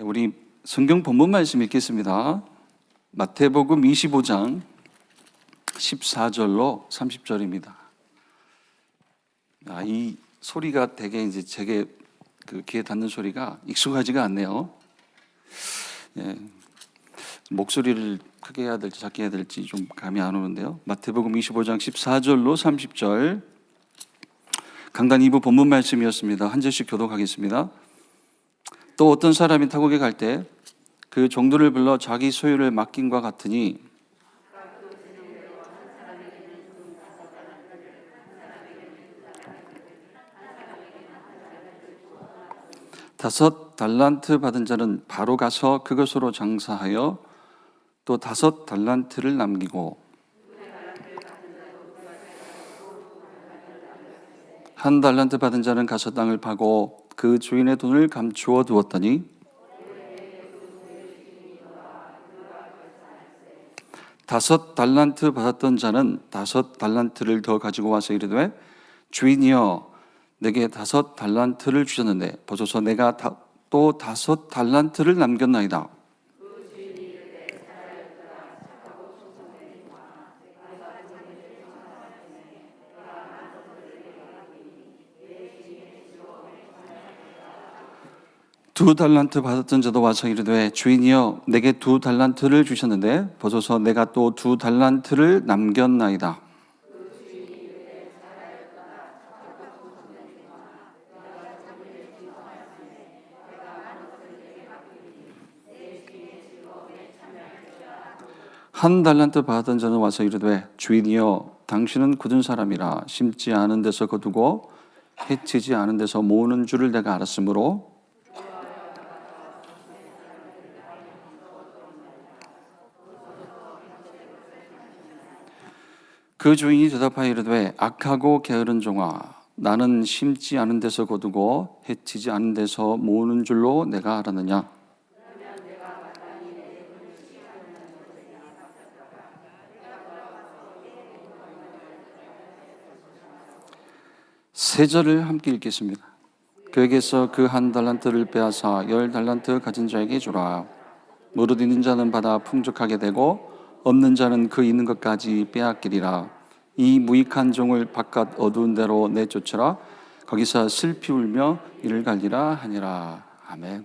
우리 성경 본문 말씀 읽겠습니다. 마태복음 25장 14절로 30절입니다. 이 소리가 되게 이제 제게 귀에 닿는 소리가 익숙하지가 않네요. 목소리를 크게 해야 될지 작게 해야 될지 좀 감이 안 오는데요. 마태복음 25장 14절로 30절 강단 2부 본문 말씀이었습니다. 한 절씩 교독하겠습니다. 또 어떤 사람이 타국에 갈 때 그 종들을 불러 자기 소유를 맡김과 같으니 다섯 달란트 받은 자는 바로 가서 그것으로 장사하여 또 다섯 달란트를 남기고 한 달란트 받은 자는 가서 땅을 파고 그 주인의 돈을 감추어 두었더니 다섯 달란트 받았던 자는 다섯 달란트를 더 가지고 와서 이르되 주인이여 내게 다섯 달란트를 주셨는데 보소서 내가 또 다섯 달란트를 남겼나이다. 두 달란트 받았던 자도 와서 이르되 주인이여 내게 두 달란트를 주셨는데 보소서 내가 또 두 달란트를 남겼나이다. 한 달란트 받았던 자는 와서 이르되 주인이여 당신은 굳은 사람이라 심지 않은 데서 거두고 해치지 않은 데서 모으는 줄을 내가 알았으므로 그 주인이 대답하여 이르되 악하고 게으른 종아 나는 심지 않은 데서 거두고 해치지 않은 데서 모으는 줄로 내가 알았느냐. 세 절을 함께 읽겠습니다. 그에게서 그 한 달란트를 빼앗아 열 달란트 가진 자에게 주라. 무릇 있는 자는 받아 풍족하게 되고 없는 자는 그 있는 것까지 빼앗기리라. 이 무익한 종을 바깥 어두운 데로 내쫓으라. 거기서 슬피 울며 이를 갈리라 하니라. 아멘.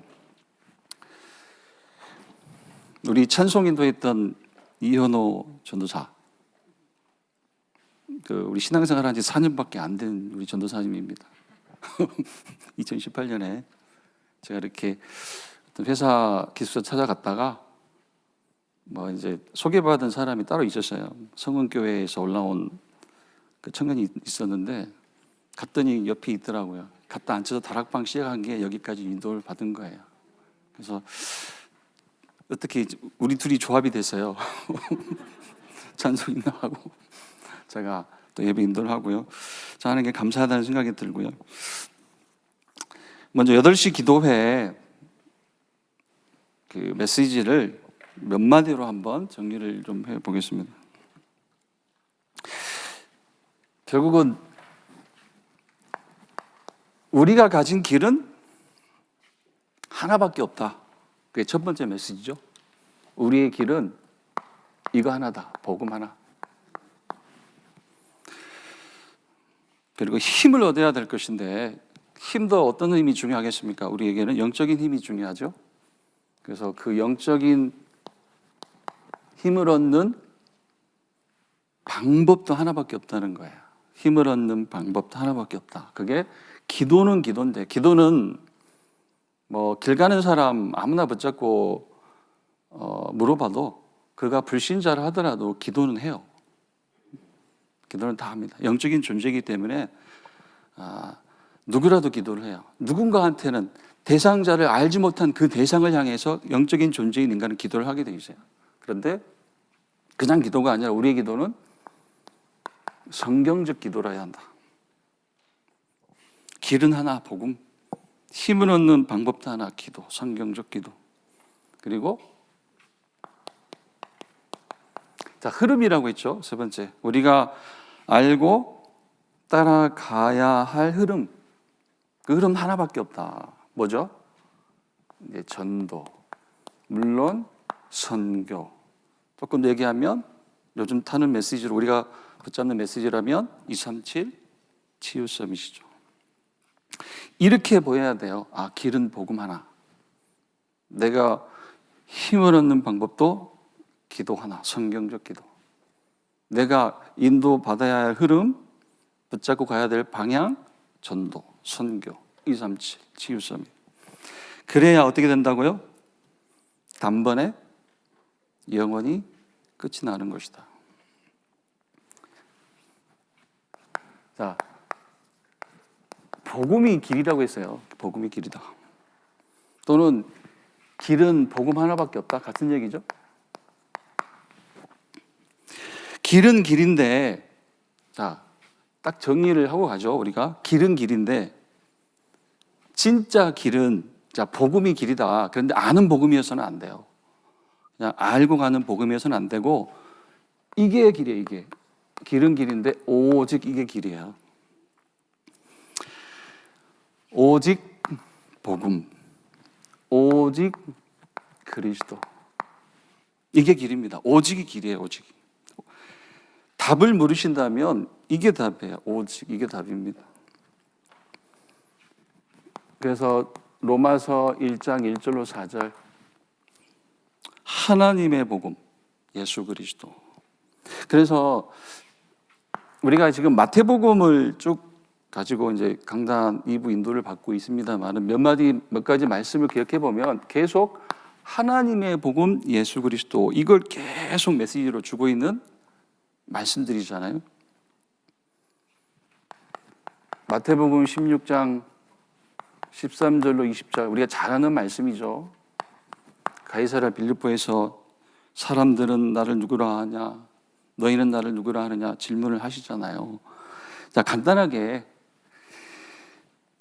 우리 찬송인도했던 이현호 전도사, 우리 신앙생활 한 지 4년밖에 안 된 우리 전도사님입니다. 2018년에 제가 이렇게 어떤 회사 기숙사 찾아갔다가 이제 소개받은 사람이 따로 있었어요. 성은교회에서 올라온 그 청년이 있었는데 갔더니 옆에 있더라고요. 갔다 앉혀서 다락방 시작한 게 여기까지 인도를 받은 거예요. 그래서 어떻게 우리 둘이 조합이 됐어요. 찬송 인도하고 제가 또 예배 인도를 하고요. 저 하는 게 감사하다는 생각이 들고요. 먼저 8시 기도회 그 메시지를 몇 마디로 한번 정리를 좀 해보겠습니다. 결국은 우리가 가진 길은 하나밖에 없다. 그게 첫 번째 메시지죠. 우리의 길은 이거 하나다. 복음 하나. 그리고 힘을 얻어야 될 것인데 힘도 어떤 힘이 중요하겠습니까? 우리에게는 영적인 힘이 중요하죠. 그래서 그 영적인 힘을 얻는 방법도 하나밖에 없다는 거예요. 힘을 얻는 방법도 하나밖에 없다. 그게 기도는 기도인데 기도는 길 가는 사람 아무나 붙잡고 물어봐도 그가 불신자를 하더라도 기도는 해요. 기도는 다 합니다. 영적인 존재이기 때문에 누구라도 기도를 해요. 누군가한테는 대상자를 알지 못한 그 대상을 향해서 영적인 존재인 인간은 기도를 하게 돼 있어요. 그런데 그냥 기도가 아니라 우리의 기도는 성경적 기도를 해야 한다. 길은 하나, 복음. 힘을 얻는 방법도 하나, 기도. 성경적 기도. 그리고 흐름이라고 했죠. 세 번째. 우리가 알고 따라가야 할 흐름. 그 흐름 하나밖에 없다. 뭐죠? 이제 전도, 물론 선교. 조금 더 얘기하면 요즘 타는 메시지로 우리가 붙잡는 메시지라면 237 치유 서밋이죠. 이렇게 보여야 돼요. 아, 길은 복음 하나. 내가 힘을 얻는 방법도 기도 하나, 성경적 기도. 내가 인도받아야 할 흐름, 붙잡고 가야 될 방향, 전도, 선교, 237 치유 서밋. 그래야 어떻게 된다고요? 단번에 영원히 끝이 나는 것이다. 자, 복음이 길이라고 했어요. 복음이 길이다. 또는 길은 복음 하나밖에 없다. 같은 얘기죠. 길은 길인데, 자, 딱 정리를 하고 가죠. 우리가 길은 길인데, 진짜 길은, 자, 복음이 길이다. 그런데 아는 복음이어서는 안 돼요. 그냥 알고 가는 복음이어서는 안 되고, 이게 길이에요. 이게 길은 길인데 오직 이게 길이에요. 오직 복음, 오직 그리스도. 이게 길입니다. 오직이 길이에요. 오직. 답을 물으신다면 이게 답이에요. 오직 이게 답입니다. 그래서 로마서 1장 1절로 4절 하나님의 복음, 예수 그리스도. 그래서 우리가 지금 마태복음을 쭉 가지고 이제 강단 2부 인도를 받고 있습니다만 몇 가지 말씀을 기억해 보면 계속 하나님의 복음, 예수 그리스도 이걸 계속 메시지로 주고 있는 말씀들이잖아요. 마태복음 16장 13절로 20절 우리가 잘 아는 말씀이죠. 가이사랴 빌립보에서 사람들은 나를 누구라 하냐, 너희는 나를 누구라 하느냐 질문을 하시잖아요. 자, 간단하게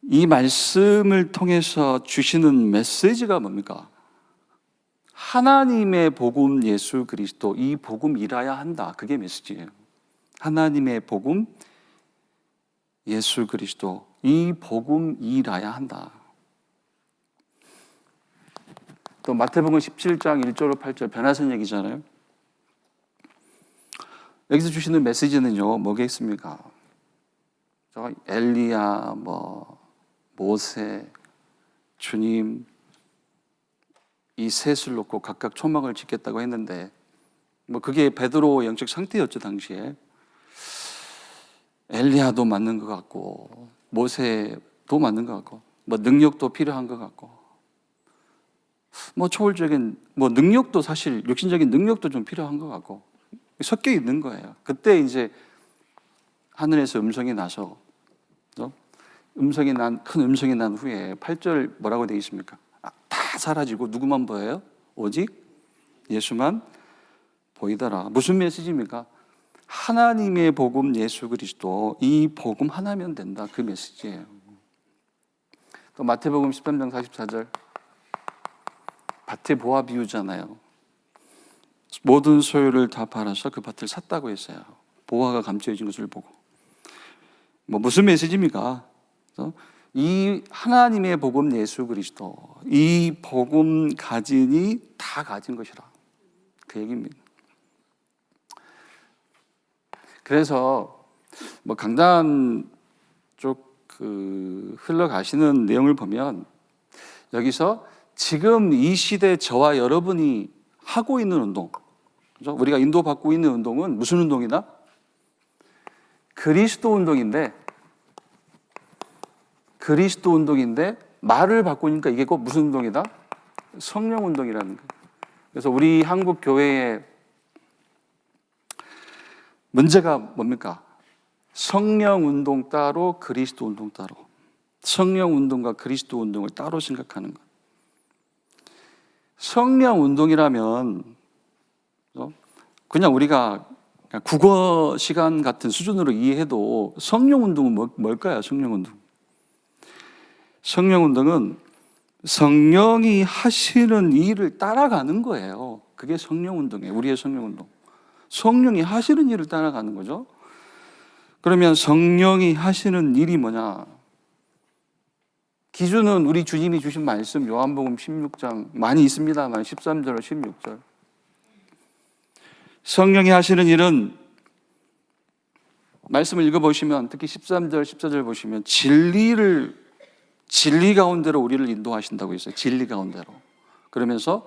이 말씀을 통해서 주시는 메시지가 뭡니까? 하나님의 복음 예수 그리스도, 이 복음 일해야 한다. 그게 메시지예요. 하나님의 복음 예수 그리스도, 이 복음 일해야 한다. 또 마태복음 17장 1절로 8절 변화선 얘기잖아요. 여기서 주시는 메시지는요, 뭐겠습니까? 엘리야, 모세, 주님, 이 셋을 놓고 각각 초막을 짓겠다고 했는데, 그게 베드로 영적 상태였죠, 당시에. 엘리야도 맞는 것 같고, 모세도 맞는 것 같고, 능력도 필요한 것 같고, 초월적인, 능력도 사실, 육신적인 능력도 좀 필요한 것 같고, 섞여 있는 거예요. 그때 이제 하늘에서 음성이 나서, 큰 음성이 난 후에 8절 뭐라고 되어 있습니까? 다 사라지고 누구만 보여요? 오직 예수만 보이더라. 무슨 메시지입니까? 하나님의 복음 예수 그리스도, 이 복음 하나면 된다. 그 메시지예요. 또 마태복음 13장 44절 밭의 보화 비유잖아요. 모든 소유를 다 팔아서 그 밭을 샀다고 했어요. 보화가 감춰진 것을 보고. 무슨 메시지입니까? 이 하나님의 복음 예수 그리스도, 이 복음 가진이 다 가진 것이라. 그 얘기입니다. 그래서 강단 쪽 흘러가시는 내용을 보면 여기서 지금 이 시대 저와 여러분이 하고 있는 운동, 그렇죠? 우리가 인도받고 있는 운동은 무슨 운동이다? 그리스도 운동인데 말을 바꾸니까 이게 꼭 무슨 운동이다? 성령 운동이라는 거예요. 그래서 우리 한국 교회의 문제가 뭡니까? 성령 운동 따로, 그리스도 운동 따로. 성령 운동과 그리스도 운동을 따로 생각하는 것. 성령 운동이라면 그냥 우리가 국어 시간 같은 수준으로 이해해도 성령 운동은 뭘까요? 성령 운동. 성령 운동은 성령이 하시는 일을 따라가는 거예요. 그게 성령 운동이에요. 우리의 성령 운동. 성령이 하시는 일을 따라가는 거죠. 그러면 성령이 하시는 일이 뭐냐? 기준은 우리 주님이 주신 말씀 요한복음 16장 많이 있습니다만 13절, 16절. 성령이 하시는 일은 말씀을 읽어보시면 특히 13절, 14절 보시면 진리 가운데로 우리를 인도하신다고 했어요. 진리 가운데로. 그러면서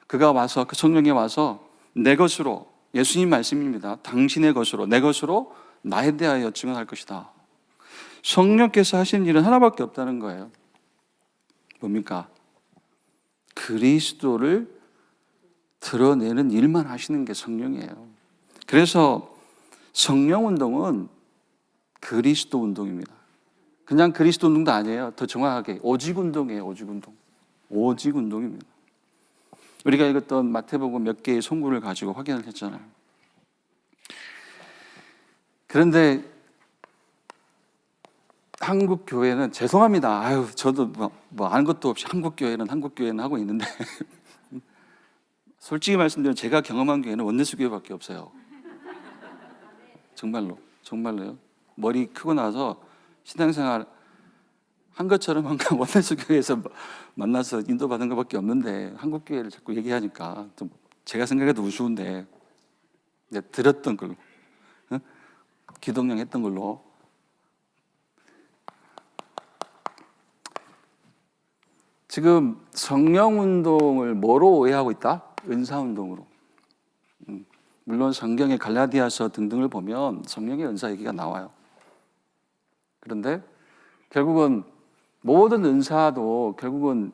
그가 와서, 그 성령이 와서 내 것으로, 예수님 말씀입니다. 당신의 것으로, 내 것으로 나에 대하여 증언할 것이다. 성령께서 하시는 일은 하나밖에 없다는 거예요. 뭡니까? 그리스도를 드러내는 일만 하시는 게 성령이에요. 그래서 성령 운동은 그리스도 운동입니다. 그냥 그리스도 운동도 아니에요. 더 정확하게 오직 운동이에요. 오직 운동. 오직 운동입니다. 우리가 읽었던 마태복음 몇 개의 송구를 가지고 확인을 했잖아요. 그런데 한국 교회는 죄송합니다. 저도 뭐 아는 것도 없이 한국 교회는 하고 있는데 솔직히 말씀드리면 제가 경험한 교회는 원내스 교회밖에 없어요. 정말로요. 머리 크고 나서 신앙생활 한 것처럼 원내스 교회에서 만나서 인도받은 것밖에 없는데 한국 교회를 자꾸 얘기하니까 좀 제가 생각해도 우스운데 들었던 걸로, 기독령 했던 걸로. 지금 성령운동을 뭐로 오해하고 있다? 은사운동으로. 물론 성경의 갈라디아서 등등을 보면 성령의 은사 얘기가 나와요. 그런데 결국은 모든 은사도 결국은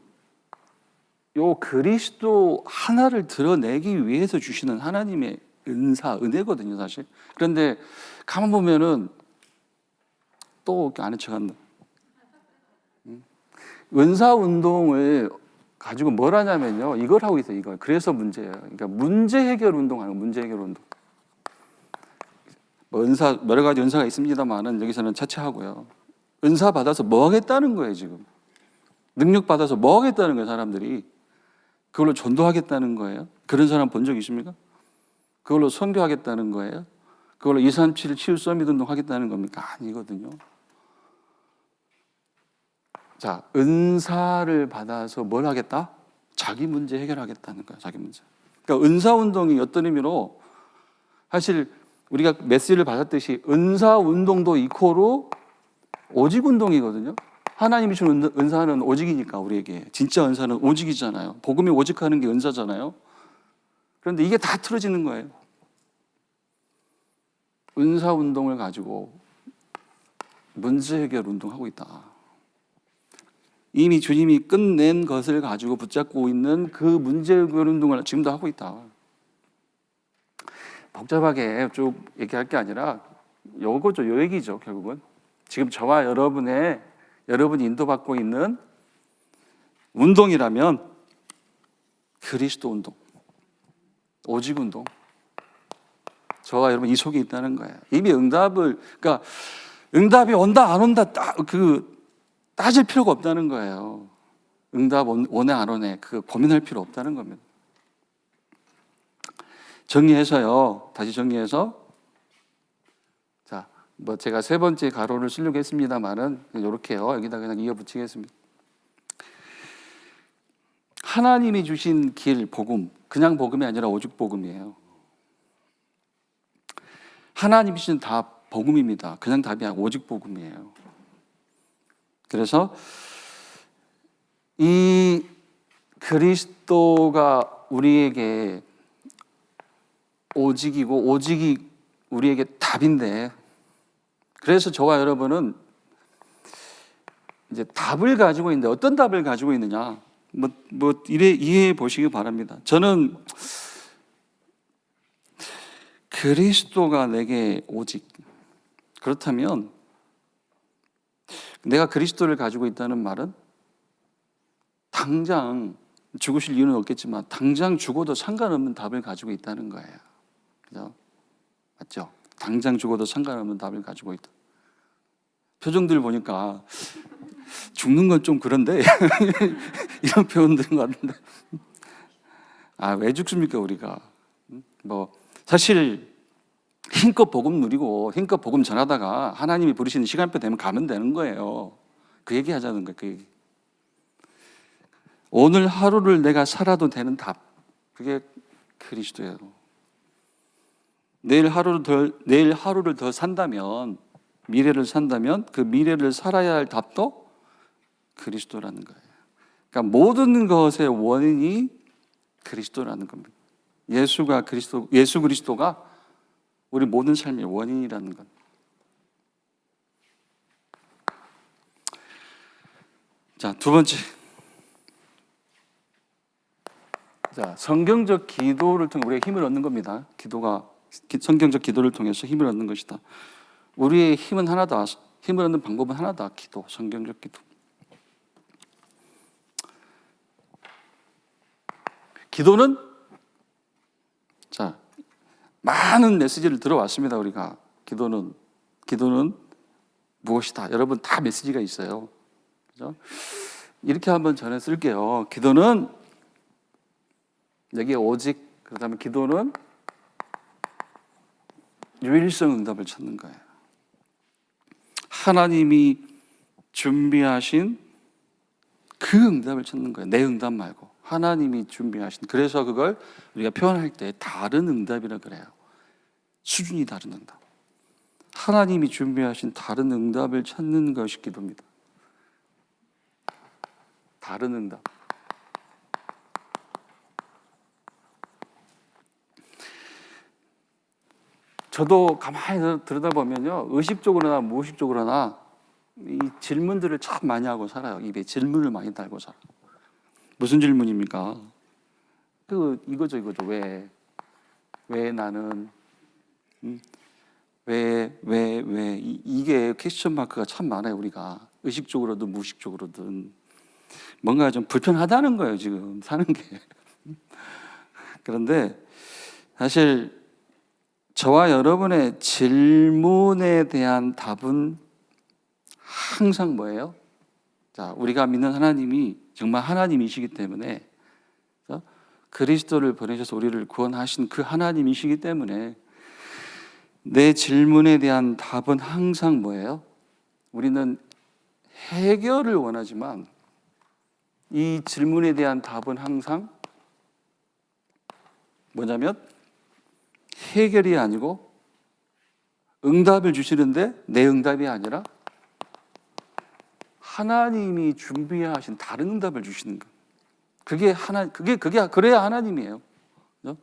요 그리스도 하나를 드러내기 위해서 주시는 하나님의 은사, 은혜거든요, 사실. 그런데 가만 보면은 또 아는 척한다. 은사 운동을 가지고 뭘 하냐면요, 이걸 하고 있어요. 이걸. 그래서 문제예요. 그러니까 문제 해결 운동하는 거예요. 문제 해결 운동. 뭐 은사 여러 가지 은사가 있습니다만은 여기서는 차치하고요. 은사 받아서 뭐 하겠다는 거예요, 지금. 능력 받아서 뭐 하겠다는 거예요, 사람들이. 그걸로 전도하겠다는 거예요. 그런 사람 본 적 있습니까? 그걸로 선교하겠다는 거예요. 그걸로 237 치유 서밋 운동 하겠다는 겁니까? 아니거든요. 자, 은사를 받아서 뭘 하겠다? 자기 문제 해결하겠다는 거야, 자기 문제. 그러니까 은사 운동이 어떤 의미로 사실 우리가 메시지를 받았듯이 은사 운동도 이코로 오직 운동이거든요. 하나님이 준 은사는 오직이니까 우리에게. 진짜 은사는 오직이잖아요. 복음이 오직하는 게 은사잖아요. 그런데 이게 다 틀어지는 거예요. 은사 운동을 가지고 문제 해결 운동하고 있다. 이미 주님이 끝낸 것을 가지고 붙잡고 있는 그 문제 해결 운동을 지금도 하고 있다. 복잡하게 쭉 얘기할 게 아니라 요거죠, 요 얘기죠, 결국은. 지금 저와 여러분이 인도받고 있는 운동이라면 그리스도 운동, 오직 운동. 저와 여러분 이 속에 있다는 거예요. 이미 그러니까 응답이 온다 안 온다 따질 필요가 없다는 거예요. 응답 오네 안 오네 고민할 필요 없다는 겁니다. 다시 정리해서 자, 뭐 제가 세 번째 가로를 쓰려고 했습니다만은 이렇게요. 여기다 그냥 이어붙이겠습니다. 하나님이 주신 길, 복음, 그냥 복음이 아니라 오직 복음이에요. 하나님이 주신 답, 복음입니다. 그냥 답이 아니라 오직 복음이에요. 그래서 이 그리스도가 우리에게 오직이고 오직이 우리에게 답인데, 그래서 저와 여러분은 이제 답을 가지고 있는데 어떤 답을 가지고 있느냐? 이해해 보시기 바랍니다. 저는 그리스도가 내게 오직, 그렇다면 내가 그리스도를 가지고 있다는 말은 당장 죽으실 이유는 없겠지만 당장 죽어도 상관없는 답을 가지고 있다는 거예요. 그죠? 맞죠? 당장 죽어도 상관없는 답을 가지고 있다. 표정들 보니까 죽는 건 좀 그런데 이런 표현들인 것 같은데, 왜 죽습니까 우리가? 사실 힘껏 복음 누리고 힘껏 복음 전하다가 하나님이 부르시는 시간표 되면 가면 되는 거예요. 그 얘기 하자는 거예요. 그 얘기. 오늘 하루를 내가 살아도 되는 답, 그게 그리스도예요. 내일 하루를 더 산다면, 미래를 산다면 그 미래를 살아야 할 답도 그리스도라는 거예요. 그러니까 모든 것의 원인이 그리스도라는 겁니다. 예수 그리스도가 우리 모든 삶의 원인이라는 것. 자, 두 번째. 자, 성경적 기도를 통해 우리가 힘을 얻는 겁니다. 성경적 기도를 통해서 힘을 얻는 것이다. 우리의 힘은 하나다. 힘을 얻는 방법은 하나다. 기도, 성경적 기도. 기도는, 자, 많은 메시지를 들어왔습니다. 우리가 기도는 무엇이다. 여러분 다 메시지가 있어요. 그죠? 이렇게 한번 전해 쓸게요. 기도는 여기에 오직, 그다음에 기도는 유일성 응답을 찾는 거예요. 하나님이 준비하신 그 응답을 찾는 거예요. 내 응답 말고 하나님이 준비하신. 그래서 그걸 우리가 표현할 때 다른 응답이라 그래요. 수준이 다른 응답. 하나님이 준비하신 다른 응답을 찾는 것이 기도입니다. 다른 응답. 저도 가만히 들여다보면요, 의식적으로나 무의식적으로나 이 질문들을 참 많이 하고 살아요. 입에 질문을 많이 달고 살아요. 무슨 질문입니까? 이거죠. 왜 나는, 이게 퀘스천 마크가 참 많아요. 우리가 의식적으로든 무의식적으로든 뭔가 좀 불편하다는 거예요. 지금 사는 게. 그런데 사실 저와 여러분의 질문에 대한 답은 항상 뭐예요? 자, 우리가 믿는 하나님이 정말 하나님이시기 때문에, 그리스도를 보내셔서 우리를 구원하신 그 하나님이시기 때문에 내 질문에 대한 답은 항상 뭐예요? 우리는 해결을 원하지만 이 질문에 대한 답은 항상 뭐냐면 해결이 아니고 응답을 주시는데 내 응답이 아니라 하나님이 준비하신 다른 응답을 주시는 거예요. 그래야 하나님이에요. 그렇죠?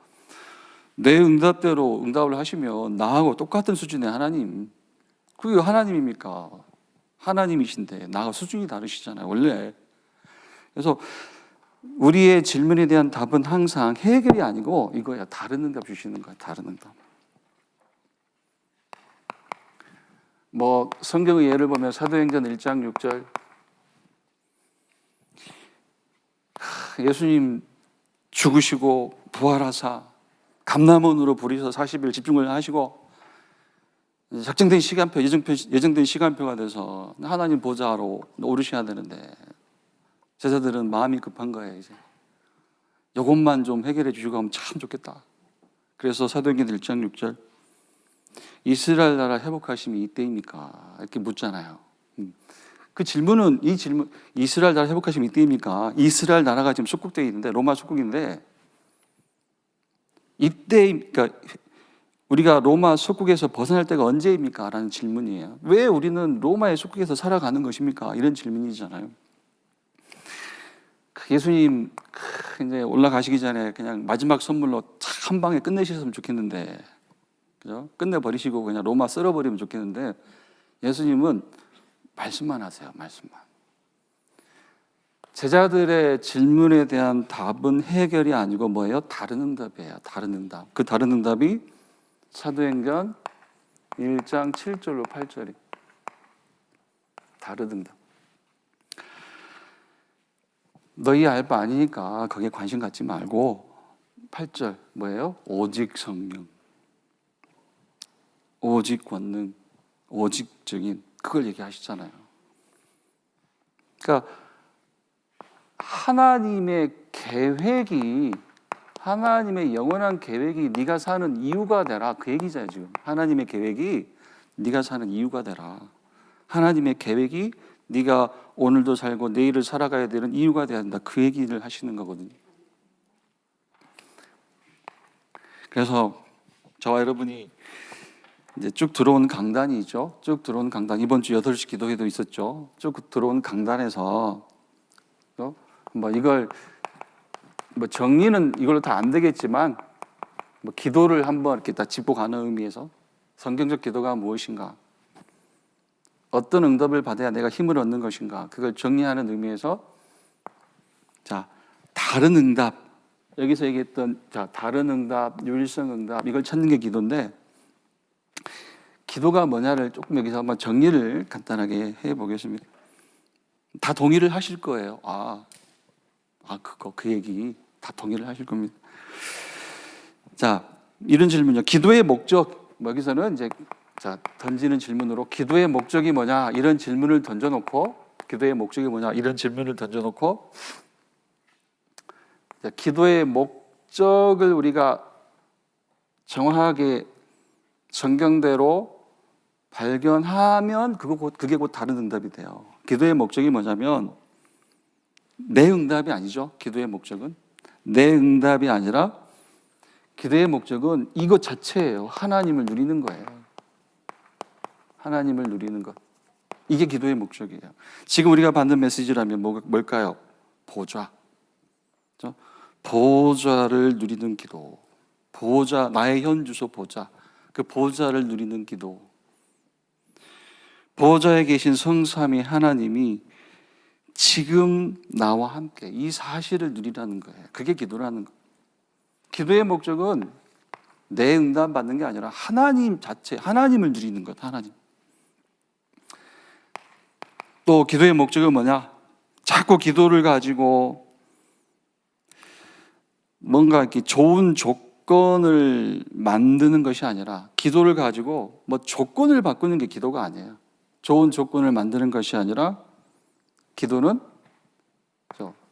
내 응답대로 응답을 하시면 나하고 똑같은 수준의 하나님. 그게 하나님입니까? 하나님이신데 나하고 수준이 다르시잖아요, 원래. 그래서 우리의 질문에 대한 답은 항상 해결이 아니고 이거야. 다른 응답 주시는 거야. 다른 응답. 성경의 예를 보면 사도행전 1장 6절, 예수님 죽으시고 부활하사 감람원으로 부리셔서 40일 집중을 하시고 작정된 시간표, 예정된 시간표가 돼서 하나님 보좌로 오르셔야 되는데 제자들은 마음이 급한 거예요. 이제 이것만 좀 해결해 주시고 하면 참 좋겠다. 그래서 사도행전 1장 6절, 이스라엘 나라 회복하심이 이때입니까? 이렇게 묻잖아요. 이 질문, 이스라엘 나라 회복하심이 이때입니까? 이스라엘 나라가 지금 속국되어 있는데, 로마 속국인데, 그러니까 우리가 로마 속국에서 벗어날 때가 언제입니까? 라는 질문이에요. 왜 우리는 로마의 속국에서 살아가는 것입니까? 이런 질문이잖아요. 예수님 이제 올라가시기 전에 그냥 마지막 선물로 한 방에 끝내셨으면 좋겠는데, 그죠? 끝내버리시고 그냥 로마 쓸어버리면 좋겠는데, 예수님은 말씀만 하세요. 말씀만. 제자들의 질문에 대한 답은 해결이 아니고 뭐예요? 다른 응답이에요. 다른 응답. 그 다른 응답이 사도행전 1장 7절로 8절이 다른 응답. 너희 알 바 아니니까 거기에 관심 갖지 말고 8절 뭐예요? 오직 성령, 오직 권능, 오직 증인, 그걸 얘기하시잖아요. 그러니까 하나님의 영원한 계획이 네가 사는 이유가 되라, 그 얘기잖아요. 지금 하나님의 계획이 네가 사는 이유가 되라. 하나님의 계획이 네가 오늘도 살고 내일을 살아가야 되는 이유가 돼야 된다. 그 얘기를 하시는 거거든요. 그래서 저와 여러분이 이제 쭉 들어온 강단이죠. 쭉 들어온 강단. 이번 주 8시 기도회도 있었죠. 쭉 들어온 강단에서 뭐 이걸 뭐 정리는 이걸로 다 안 되겠지만 뭐 기도를 한번 이렇게 다 짚고 가는 의미에서 성경적 기도가 무엇인가? 어떤 응답을 받아야 내가 힘을 얻는 것인가? 그걸 정리하는 의미에서 자, 다른 응답. 여기서 얘기했던 다른 응답, 유일성 응답 이걸 찾는 게 기도인데 기도가 뭐냐를 조금 여기서 한번 정리를 간단하게 해보겠습니다. 다 동의를 하실 거예요. 그 얘기 다 동의를 하실 겁니다. 자, 이런 질문이요. 기도의 목적, 여기서는 이제 던지는 질문으로 기도의 목적이 뭐냐 이런 질문을 던져놓고 기도의 목적이 뭐냐 이런 질문을 던져놓고 기도의 목적을 우리가 정확하게 성경대로 발견하면 그게 곧 다른 응답이 돼요. 기도의 목적이 뭐냐면 내 응답이 아니죠. 기도의 목적은 내 응답이 아니라 기도의 목적은 이것 자체예요. 하나님을 누리는 거예요. 하나님을 누리는 것. 이게 기도의 목적이에요. 지금 우리가 받는 메시지라면 뭘까요? 보좌. 보좌를 누리는 기도. 보좌, 나의 현 주소 보좌. 그 보좌를 누리는 기도. 보좌에 계신 성삼위 하나님이 지금 나와 함께 이 사실을 누리라는 거예요. 그게 기도라는 거예요. 기도의 목적은 내 응답 받는 게 아니라 하나님 자체, 하나님을 누리는 것, 하나님. 또 기도의 목적은 뭐냐? 자꾸 기도를 가지고 뭔가 이렇게 좋은 조건을 만드는 것이 아니라 기도를 가지고 뭐 조건을 바꾸는 게 기도가 아니에요. 좋은 조건을 만드는 것이 아니라 기도는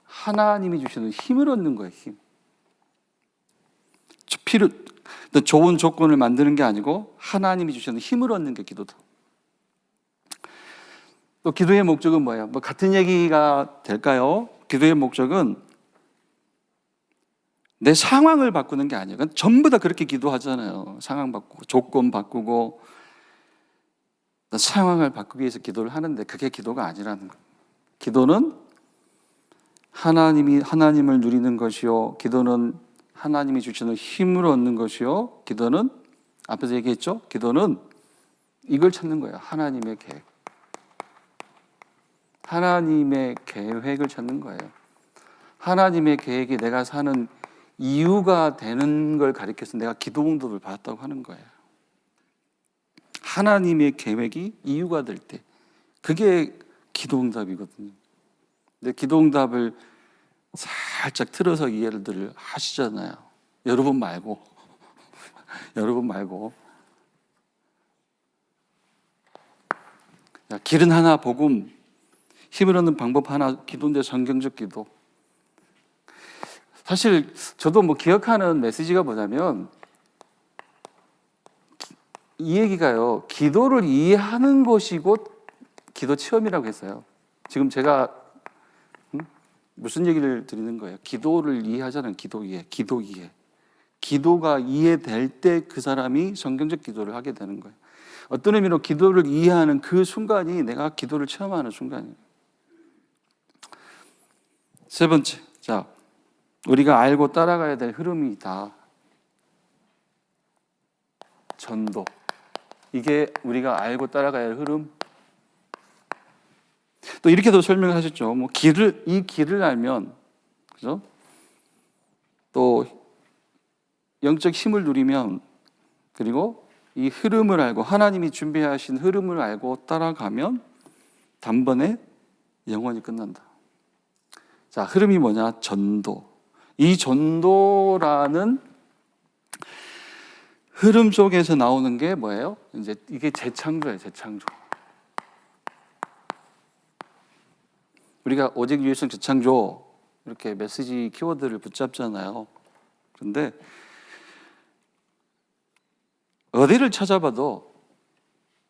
하나님이 주시는 힘을 얻는 거예요. 힘. 좋은 조건을 만드는 게 아니고 하나님이 주시는 힘을 얻는 게 기도다. 또 기도의 목적은 뭐예요? 뭐 같은 얘기가 될까요? 기도의 목적은 내 상황을 바꾸는 게 아니에요. 전부 다 그렇게 기도하잖아요. 상황 바꾸고 조건 바꾸고 상황을 바꾸기 위해서 기도를 하는데 그게 기도가 아니라는 거예요. 기도는 하나님을 누리는 것이요. 기도는 하나님이 주시는 힘을 얻는 것이요. 기도는 앞에서 얘기했죠. 기도는 이걸 찾는 거예요. 하나님의 계획. 하나님의 계획을 찾는 거예요. 하나님의 계획이 내가 사는 이유가 되는 걸 가리켜서 내가 기도 응답을 받았다고 하는 거예요. 하나님의 계획이 이유가 될 때 그게 기도 응답이거든요. 근데 기도 응답을 살짝 틀어서 이해를 하시잖아요. 여러분 말고 여러분 말고 길은 하나, 복음, 힘을 얻는 방법 하나, 기도인데 성경적 기도. 사실 저도 뭐 기억하는 메시지가 뭐냐면 이 얘기가요. 기도를 이해하는 것이 곧 기도 체험이라고 했어요. 지금 제가 무슨 얘기를 드리는 거예요? 기도를 이해하자는 기도 이해. 기도가 이해될 때 그 사람이 성경적 기도를 하게 되는 거예요. 어떤 의미로 기도를 이해하는 그 순간이 내가 기도를 체험하는 순간이에요. 세 번째, 우리가 알고 따라가야 될 흐름이 다 전도. 이게 우리가 알고 따라가야 할 흐름. 또 이렇게도 설명을 하셨죠. 이 길을 알면, 그죠? 또 영적 힘을 누리면, 그리고 이 흐름을 알고 하나님이 준비하신 흐름을 알고 따라가면 단번에 영원히 끝난다. 자, 흐름이 뭐냐? 전도. 이 전도라는 흐름 속에서 나오는 게 뭐예요? 이제 이게 재창조예요, 재창조. 우리가 오직 유일성 재창조 이렇게 메시지 키워드를 붙잡잖아요. 그런데 어디를 찾아봐도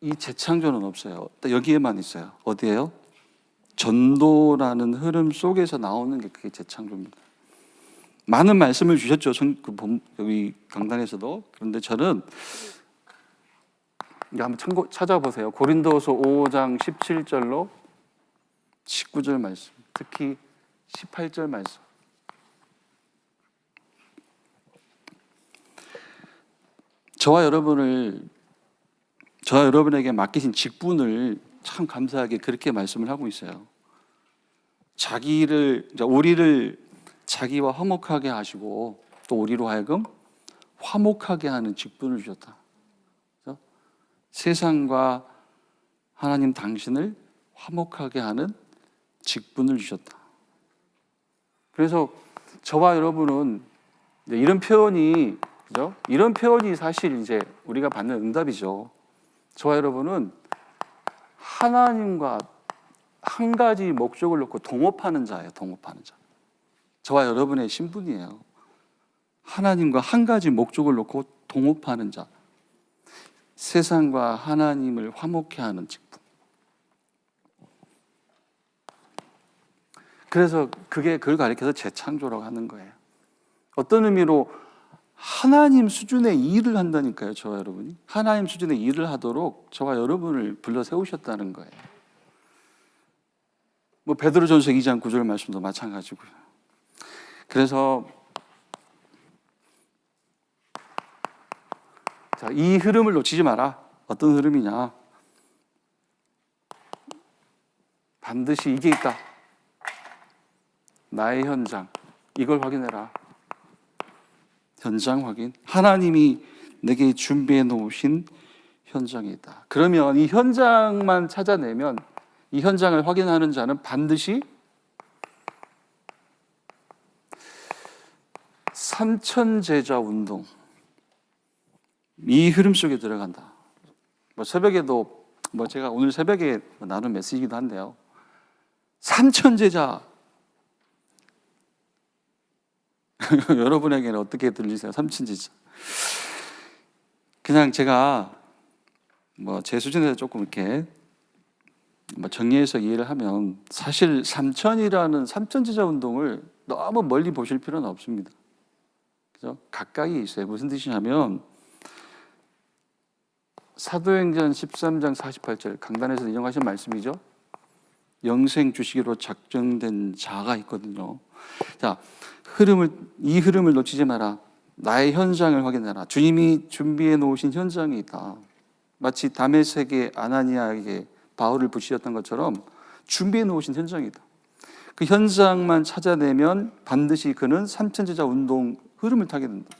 이 재창조는 없어요. 여기에만 있어요. 어디예요? 전도라는 흐름 속에서 나오는 게 그게 재창조입니다. 많은 말씀을 주셨죠. 여기 강단에서도. 그런데 저는 한번 찾아보세요. 고린도서 5장 17절로 19절 말씀, 특히 18절 말씀. 저와 여러분에게 맡기신 직분을 참 감사하게 그렇게 말씀을 하고 있어요. 우리를 자기와 화목하게 하시고 또 우리로 하여금 화목하게 하는 직분을 주셨다. 그래서 세상과 하나님 당신을 화목하게 하는 직분을 주셨다. 그래서 저와 여러분은 이런 표현이, 그죠? 이런 표현이 사실 이제 우리가 받는 응답이죠. 저와 여러분은 하나님과 한 가지 목적을 놓고 동업하는 자예요. 동업하는 자. 저와 여러분의 신분이에요. 하나님과 한 가지 목적을 놓고 동업하는 자. 세상과 하나님을 화목케 하는 직분. 그래서 그걸 가리켜서 재창조라고 하는 거예요. 어떤 의미로 하나님 수준의 일을 한다니까요. 저와 여러분이 하나님 수준의 일을 하도록 저와 여러분을 불러 세우셨다는 거예요. 베드로전서 2장 9절 말씀도 마찬가지고요. 그래서 이 흐름을 놓치지 마라. 어떤 흐름이냐? 반드시 이게 있다. 나의 현장. 이걸 확인해라. 현장 확인. 하나님이 내게 준비해 놓으신 현장이 있다. 그러면 이 현장만 찾아내면, 이 현장을 확인하는 자는 반드시 삼천제자 운동, 이 흐름 속에 들어간다. 새벽에도 제가 오늘 새벽에 나눈 메시지이기도 한데요. 삼천제자 여러분에게는 어떻게 들리세요? 삼천제자. 그냥 제가 제 수준에서 조금 이렇게 정리해서 이해를 하면, 사실 삼천제자 운동을 너무 멀리 보실 필요는 없습니다. 그죠? 가까이 있어요. 무슨 뜻이냐면, 사도행전 13장 48절 강단에서 인용하신 말씀이죠. 영생 주시기로 작정된 자가 있거든요. 자, 이 흐름을 놓치지 마라. 나의 현장을 확인해라. 주님이 준비해 놓으신 현장이 있다. 마치 다메섹의 아나니아에게 바울을 붙이셨던 것처럼 준비해 놓으신 현장이다. 그 현장만 찾아내면 반드시 그는 삼천제자 운동 흐름을 타게 된다.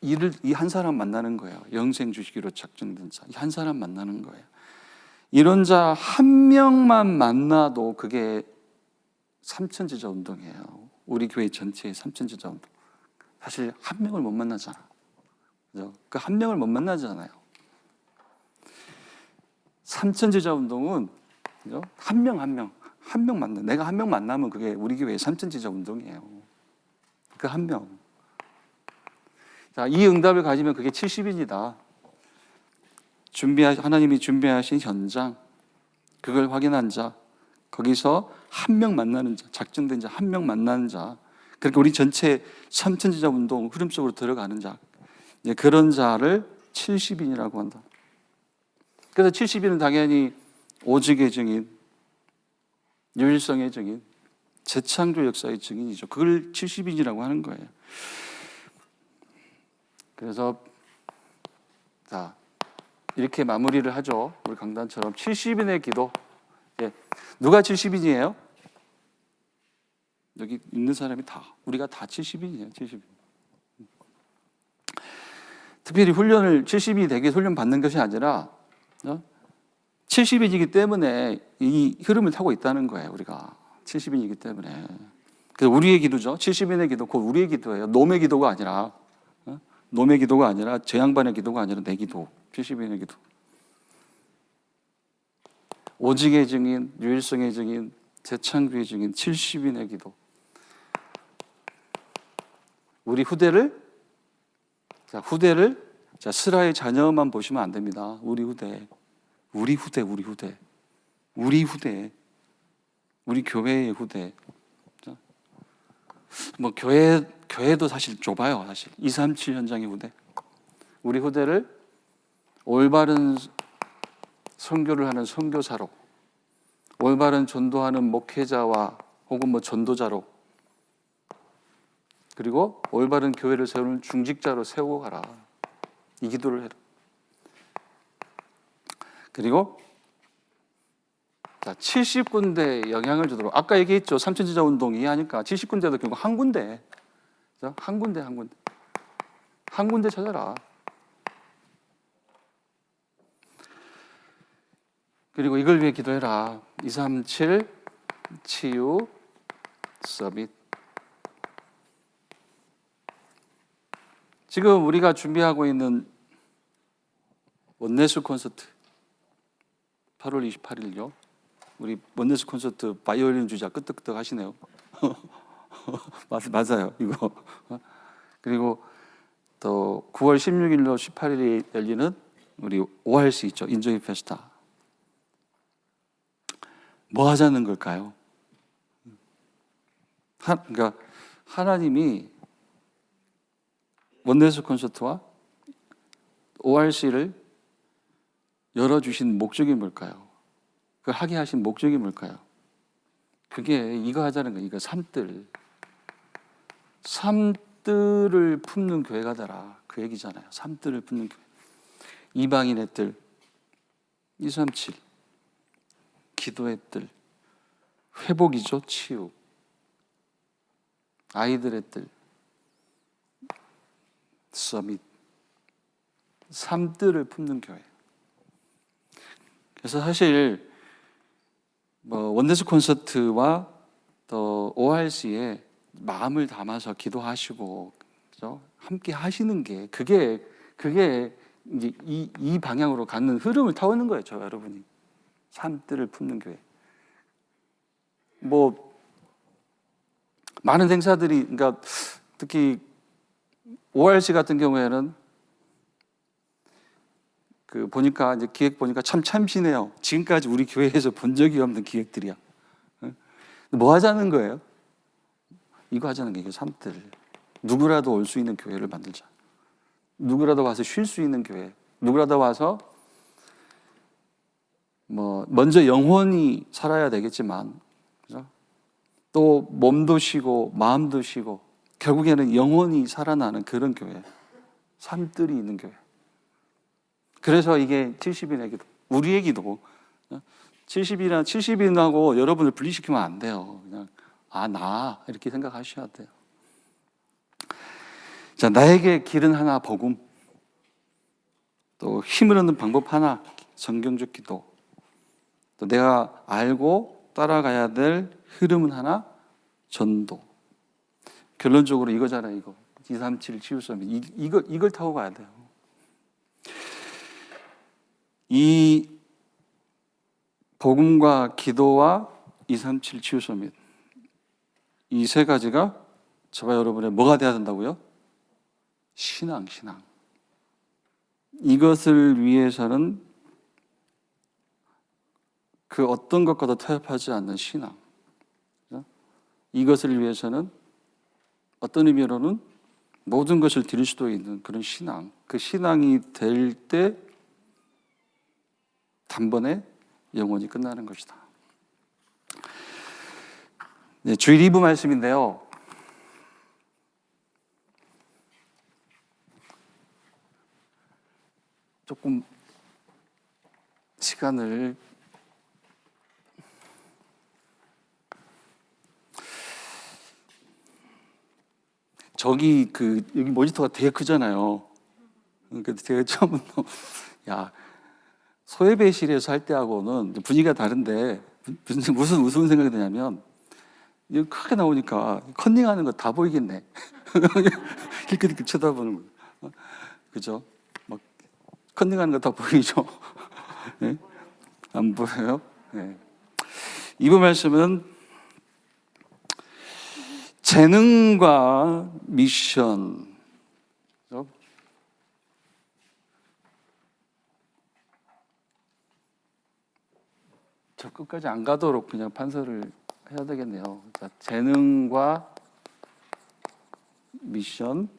이 한 사람 만나는 거예요. 영생 주시기로 작정된 자. 이 한 사람 만나는 거예요. 이런 자 한 명만 만나도 그게 삼천제자 운동이에요. 우리 교회 전체의 삼천제자 운동. 사실 한 명을 못 만나잖아. 그죠? 그 한 명을 못 만나잖아요. 삼천제자 운동은, 그죠? 한 명 만나. 내가 한 명 만나면 그게 우리 교회의 삼천제자 운동이에요. 그 한 명. 자, 이 응답을 가지면 그게 70인이다. 하나님이 준비하신 현장, 그걸 확인한 자, 거기서 한 명 만나는 자, 작정된 자, 한 명 만나는 자, 그러니까 우리 전체 삼천제자 운동 흐름 속으로 들어가는 자, 그런 자를 70인이라고 한다. 그래서 70인은 당연히 오직의 증인, 유일성의 증인, 재창조 역사의 증인이죠. 그걸 70인이라고 하는 거예요. 그래서 이렇게 마무리를 하죠. 우리 강단처럼 70인의 기도. 누가 70인이에요? 여기 있는 사람이 우리가 다 70인이에요. 70인. 특별히 훈련을 70인이 되기 위해서 훈련 받는 것이 아니라 70인이기 때문에 이 흐름을 타고 있다는 거예요. 우리가 70인이기 때문에. 그래서 우리의 기도죠. 70인의 기도, 곧 우리의 기도예요. 놈의 기도가 아니라, 제 양반의 기도가 아니라 내 기도, 70인의 기도. 오직의 증인, 유일성의 증인, 재창조의 증인, 70인의 기도. 우리 후대를 스라의 자녀만 보시면 안 됩니다. 우리 후대. 우리 후대, 우리 교회의 후대. 뭐 교회도 사실 좁아요. 사실 237 현장의 후대. 우리 후대를 올바른 선교를 하는 선교사로, 올바른 전도하는 목회자와 혹은 뭐 전도자로, 그리고 올바른 교회를 세우는 중직자로 세우고 가라. 이 기도를 해라. 그리고 70군데에 영향을 주도록, 아까 얘기했죠. 삼천지자 운동 이해하니까 70군데도 결국 한 군데, 한 군데 찾아라. 그리고 이걸 위해 기도해라. 237 치유 서밋. 지금 우리가 준비하고 있는 원네스 콘서트 8월 28일요. 우리 원네스 콘서트 바이올린 주자 끄떡끄떡 하시네요. 맞아요, 이거. 그리고 또 9월 16일로 18일에 열리는 우리 ORC 있죠. 인조이 페스타. 뭐 하자는 걸까요? 그러니까 하나님이 원네스 콘서트와 ORC를 열어주신 목적이 뭘까요? 그걸 하게 하신 목적이 뭘까요? 그게 이거 하자는 거예요. 이거 삶들을 품는 교회가 되라. 그 얘기잖아요. 삶들을 품는 교회. 이방인의 뜰, 237 기도의 뜰, 회복이죠. 치유. 아이들의 뜰, 서밋. 삶들을 품는 교회. 그래서 사실 원네스 콘서트와 또 ORC에 마음을 담아서 기도하시고, 그죠? 함께 하시는 게 그게 이제 이 방향으로 가는 흐름을 타오는 거예요. 저 여러분이 삶들을 품는 교회. 뭐 많은 행사들이, 그러니까 특히 ORC 같은 경우에는 그 보니까 이제 기획 보니까 참 참신해요. 지금까지 우리 교회에서 본 적이 없는 기획들이야. 뭐 하자는 거예요? 이거 하자는 게, 이게 삶들. 누구라도 올 수 있는 교회를 만들자. 누구라도 와서 쉴 수 있는 교회. 누구라도 와서 먼저 영혼이 살아야 되겠지만, 그죠? 또 몸도 쉬고 마음도 쉬고 결국에는 영혼이 살아나는 그런 교회. 삶들이 있는 교회. 그래서 이게 70인의 기도, 우리의 기도. 70인하고 여러분을 분리시키면 안 돼요. 그냥 나 이렇게 생각하셔야 돼요. 자, 나에게 길은 하나, 복음. 또 힘을 얻는 방법 하나, 성경적 기도. 또 내가 알고 따라가야 될 흐름은 하나, 전도. 결론적으로 이거잖아요. 이거 237 치유 서밋. 이걸 타고 가야 돼요. 이 복음과 기도와 237 치유 서밋, 이 세 가지가 저와 여러분의 뭐가 돼야 된다고요? 신앙. 이것을 위해서는 그 어떤 것과도 타협하지 않는 신앙. 이것을 위해서는 어떤 의미로는 모든 것을 드릴 수도 있는 그런 신앙. 그 신앙이 될 때 단번에 영원히 끝나는 것이다. 네, 주일 2부 말씀인데요. 조금 시간을 여기 모니터가 되게 크잖아요. 그러니까 제가 처음부터 소예배실에서 할 때하고는 분위기가 다른데 무슨 무서운 생각이 드냐면, 이거 크게 나오니까 컨닝하는 거 다 보이겠네. 이렇게 쳐다보는 거, 그죠? 막 컨닝하는 거 다 보이죠? 네? 안 보여요? 네. 이번 말씀은 재능과 미션. 저 끝까지 안 가도록 그냥 판서를 해야 되겠네요. 자, 재능과 미션.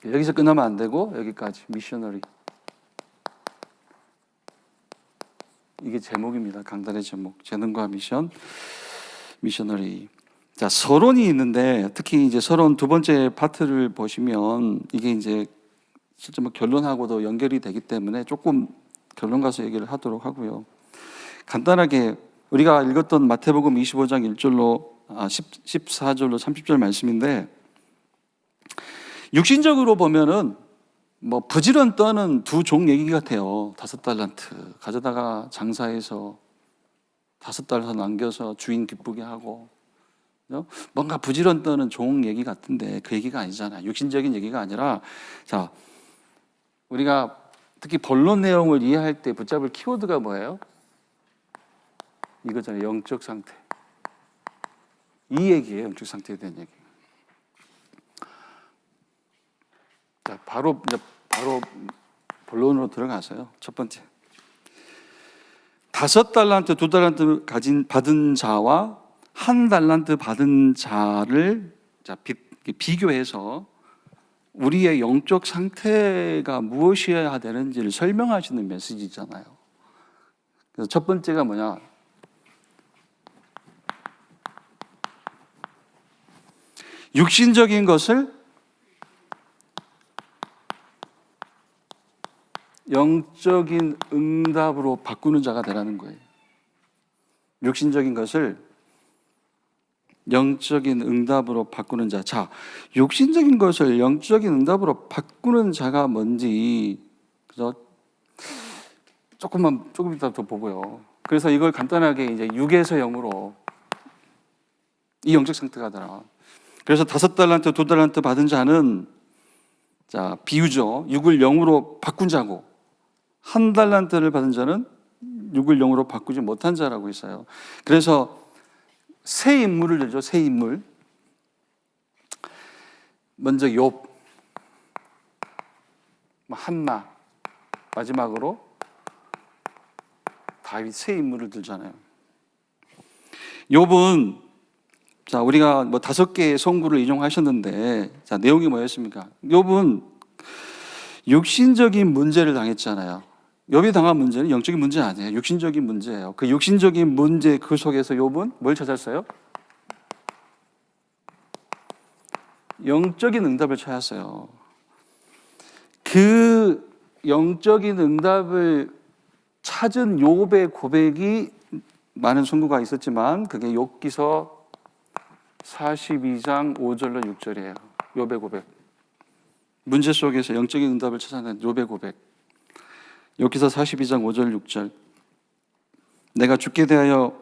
여기서 끝나면 안 되고 여기까지 미셔너리. 이게 제목입니다. 강단의 제목. 재능과 미션, 미셔너리. 자, 서론이 있는데 특히 이제 서론 두 번째 파트를 보시면 이게 이제 실제 뭐 결론하고도 연결이 되기 때문에 조금 결론 가서 얘기를 하도록 하고요. 간단하게 우리가 읽었던 마태복음 25장 1절로 14절로 30절 말씀인데, 육신적으로 보면은 뭐 부지런 떠는 두 종 얘기 같아요. 5달란트 가져다가 장사해서 5달 더 남겨서 주인 기쁘게 하고, 뭔가 부지런 떠는 종 얘기 같은데 그 얘기가 아니잖아요. 육신적인 얘기가 아니라, 자, 우리가 특히 본론 내용을 이해할 때 붙잡을 키워드가 뭐예요? 이거잖아요. 영적 상태. 이 얘기예요. 영적 상태에 대한 얘기. 자, 바로 본론으로 들어가서요. 첫 번째, 5달란트, 2달란트 받은 자와 1달란트 받은 자를 비교해서 우리의 영적 상태가 무엇이어야 되는지를 설명하시는 메시지잖아요. 그래서 첫 번째가 뭐냐? 육신적인 것을 영적인 응답으로 바꾸는 자가 되라는 거예요. 육신적인 것을 영적인 응답으로 바꾸는 자. 자, 육신적인 것을 영적인 응답으로 바꾸는 자가 뭔지, 그죠? 조금 이따 더 보고요. 그래서 이걸 간단하게 이제 6에서 0으로 이 영적 상태가 되라. 그래서 5달란트, 2달란트 받은 자는, 자, 비유죠. 6을 0으로 바꾼 자고, 1달란트를 받은 자는 6을 0으로 바꾸지 못한 자라고 있어요. 그래서 새 인물을 들죠. 새 인물. 먼저 욥, 한나, 마지막으로 다윗, 새 인물을 들잖아요. 욥은, 자, 우리가 뭐 5개의 성구를 인용하셨는데, 자, 내용이 뭐였습니까? 욥은 육신적인 문제를 당했잖아요. 욥이 당한 문제는 영적인 문제 아니에요. 육신적인 문제예요. 그 육신적인 문제 그 속에서 욥은 뭘 찾았어요? 영적인 응답을 찾았어요. 그 영적인 응답을 찾은 욥의 고백이 많은 성구가 있었지만 그게 욥기서 42장 5절로 6절이에요. 욥의 고백. 문제 속에서 영적인 응답을 찾아낸 욥의 고백. 욥기서 42장 5절 6절. 내가 죽게 대하여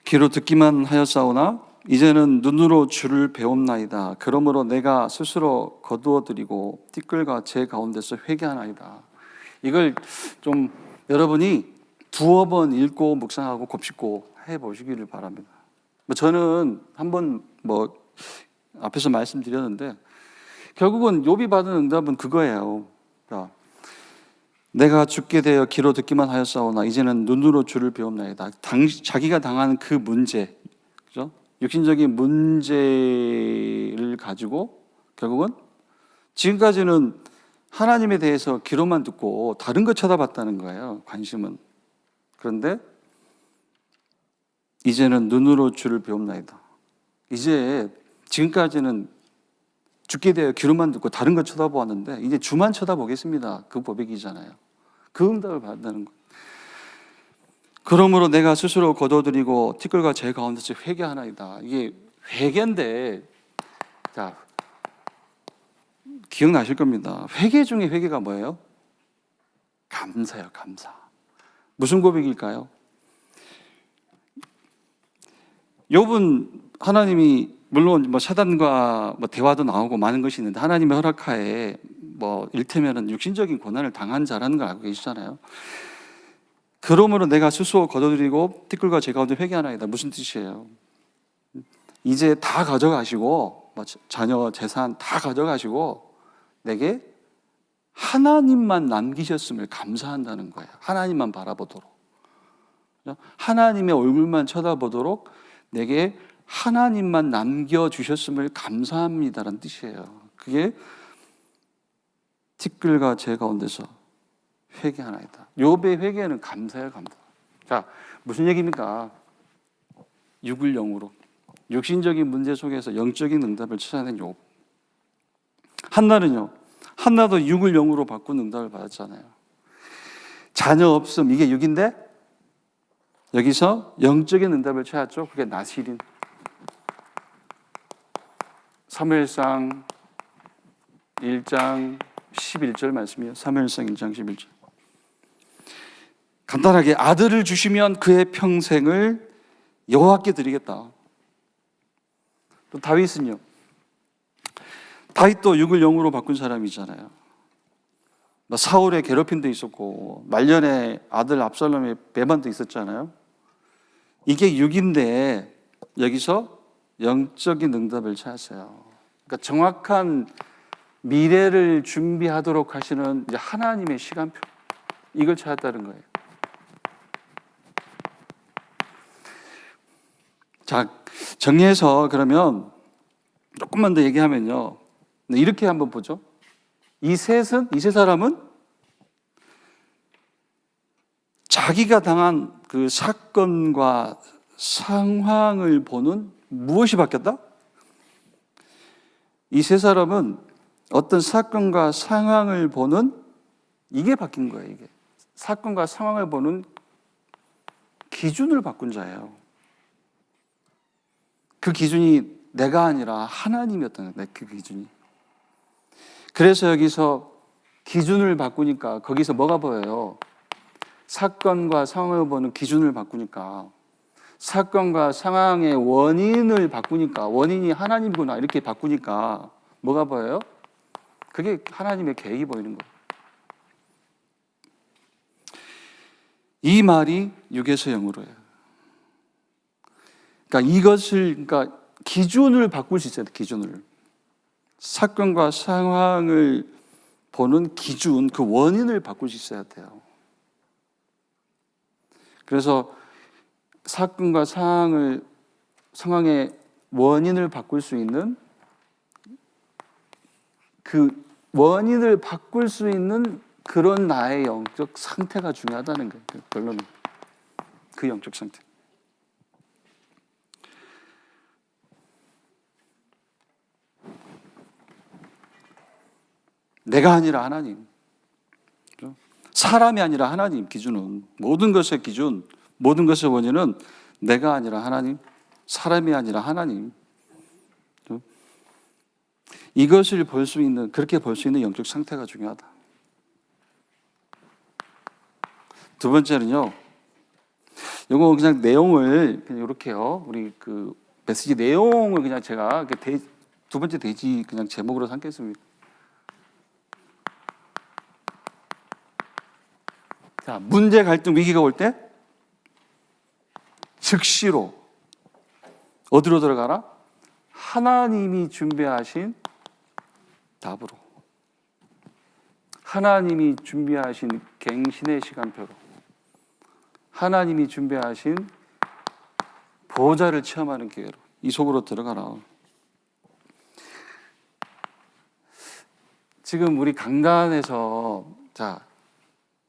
귀로 듣기만 하였사오나 이제는 눈으로 주를 배움나이다. 그러므로 내가 스스로 거두어드리고 띠끌과 제 가운데서 회개하나이다. 이걸 좀 여러분이 두어 번 읽고 묵상하고 곱씹고 해보시기를 바랍니다. 저는 한번 앞에서 말씀드렸는데 결국은 욥이 받은 응답은 그거예요. 내가 죽게 되어 귀로 듣기만 하였사오나 이제는 눈으로 주를 배움나이다. 자기가 당하는 그 문제, 그죠? 육신적인 문제를 가지고 결국은 지금까지는 하나님에 대해서 귀로만 듣고 다른 거 쳐다봤다는 거예요. 관심은. 그런데 이제는 눈으로 주를 배움나이다. 이제 지금까지는 죽게 되어 귀로만 듣고 다른 거 쳐다보았는데 이제 주만 쳐다보겠습니다. 그 고백이잖아요. 그 응답을 받는다는 거예요. 그러므로 내가 스스로 거둬들이고 티끌과 제 가운데서 회개하나이다. 이게 회개인데, 자, 기억나실 겁니다. 회개 중에 회개가 뭐예요? 감사예요. 감사. 무슨 고백일까요? 욥은 하나님이 물론 사단과 대화도 나오고 많은 것이 있는데 하나님의 허락하에 일테면은 육신적인 고난을 당한 자라는 걸 알고 계시잖아요. 그러므로 내가 스스로 거둬들이고 띠끌과 제 가운데 회개하나이다. 무슨 뜻이에요? 이제 다 가져가시고 자녀 재산 다 가져가시고 내게 하나님만 남기셨음을 감사한다는 거예요. 하나님만 바라보도록. 하나님의 얼굴만 쳐다보도록 내게 하나님만 남겨주셨음을 감사합니다라는 뜻이에요. 그게 티끌과 재 가운데서 회개하나이다. 욥의 회개는 감사예요, 감사. 자, 무슨 얘기입니까? 6을 0으로 육신적인 문제 속에서 영적인 응답을 찾아낸 욥. 한나는요, 한나도 6을 0으로 바꾼 응답을 받았잖아요. 자녀 없음, 이게 6인데 여기서 영적인 응답을 찾았죠. 그게 나실인. 사무엘상 1장 11절 말씀이에요. 사무엘상 1장 11절. 간단하게 아들을 주시면 그의 평생을 여호와께 드리겠다. 또 다윗은요. 다윗도 6을 0으로 바꾼 사람이잖아요. 사울의 괴롭힘도 있었고 말년에 아들 압살롬의 배반도 있었잖아요. 이게 6인데 여기서 영적인 응답을 찾았어요. 그러니까 정확한 미래를 준비하도록 하시는 이제 하나님의 시간표, 이걸 찾았다는 거예요. 자, 정리해서 그러면 조금만 더 얘기하면요, 이렇게 한번 보죠. 이 세 사람은 자기가 당한 그 사건과 상황을 보는 무엇이 바뀌었다? 이 세 사람은 어떤 사건과 상황을 보는 이게 바뀐 거예요. 이게 사건과 상황을 보는 기준을 바꾼 자예요. 그 기준이 내가 아니라 하나님이었던 거예요. 그 기준이. 그래서 여기서 기준을 바꾸니까 거기서 뭐가 보여요? 사건과 상황을 보는 기준을 바꾸니까, 사건과 상황의 원인을 바꾸니까, 원인이 하나님이구나 이렇게 바꾸니까 뭐가 보여요? 그게 하나님의 계획이 보이는 거예요. 이 말이 6에서 0으로예요. 그러니까 기준을 바꿀 수 있어야 돼요. 기준을. 사건과 상황을 보는 기준, 그 원인을 바꿀 수 있어야 돼요. 그래서 사건과 상황의 원인을 바꿀 수 있는 그 원인을 바꿀 수 있는 그런 나의 영적 상태가 중요하다는 거예요. 결론은 그 영적 상태. 내가 아니라 하나님. 사람이 아니라 하나님. 기준은 모든 것의 기준, 모든 것의 원인은 내가 아니라 하나님, 사람이 아니라 하나님. 이것을 볼 수 있는, 그렇게 볼 수 있는 영적 상태가 중요하다. 두 번째는요, 이거 그냥 내용을 그냥 이렇게요. 우리 그 메시지 내용을 그냥 제가 두 번째 대지 그냥 제목으로 삼겠습니다. 자, 문제, 갈등, 위기가 올 때 즉시로 어디로 들어가라? 하나님이 준비하신 답으로, 하나님이 준비하신 갱신의 시간표로, 하나님이 준비하신 보호자를 체험하는 기회로 이 속으로 들어가라. 지금 우리 강단에서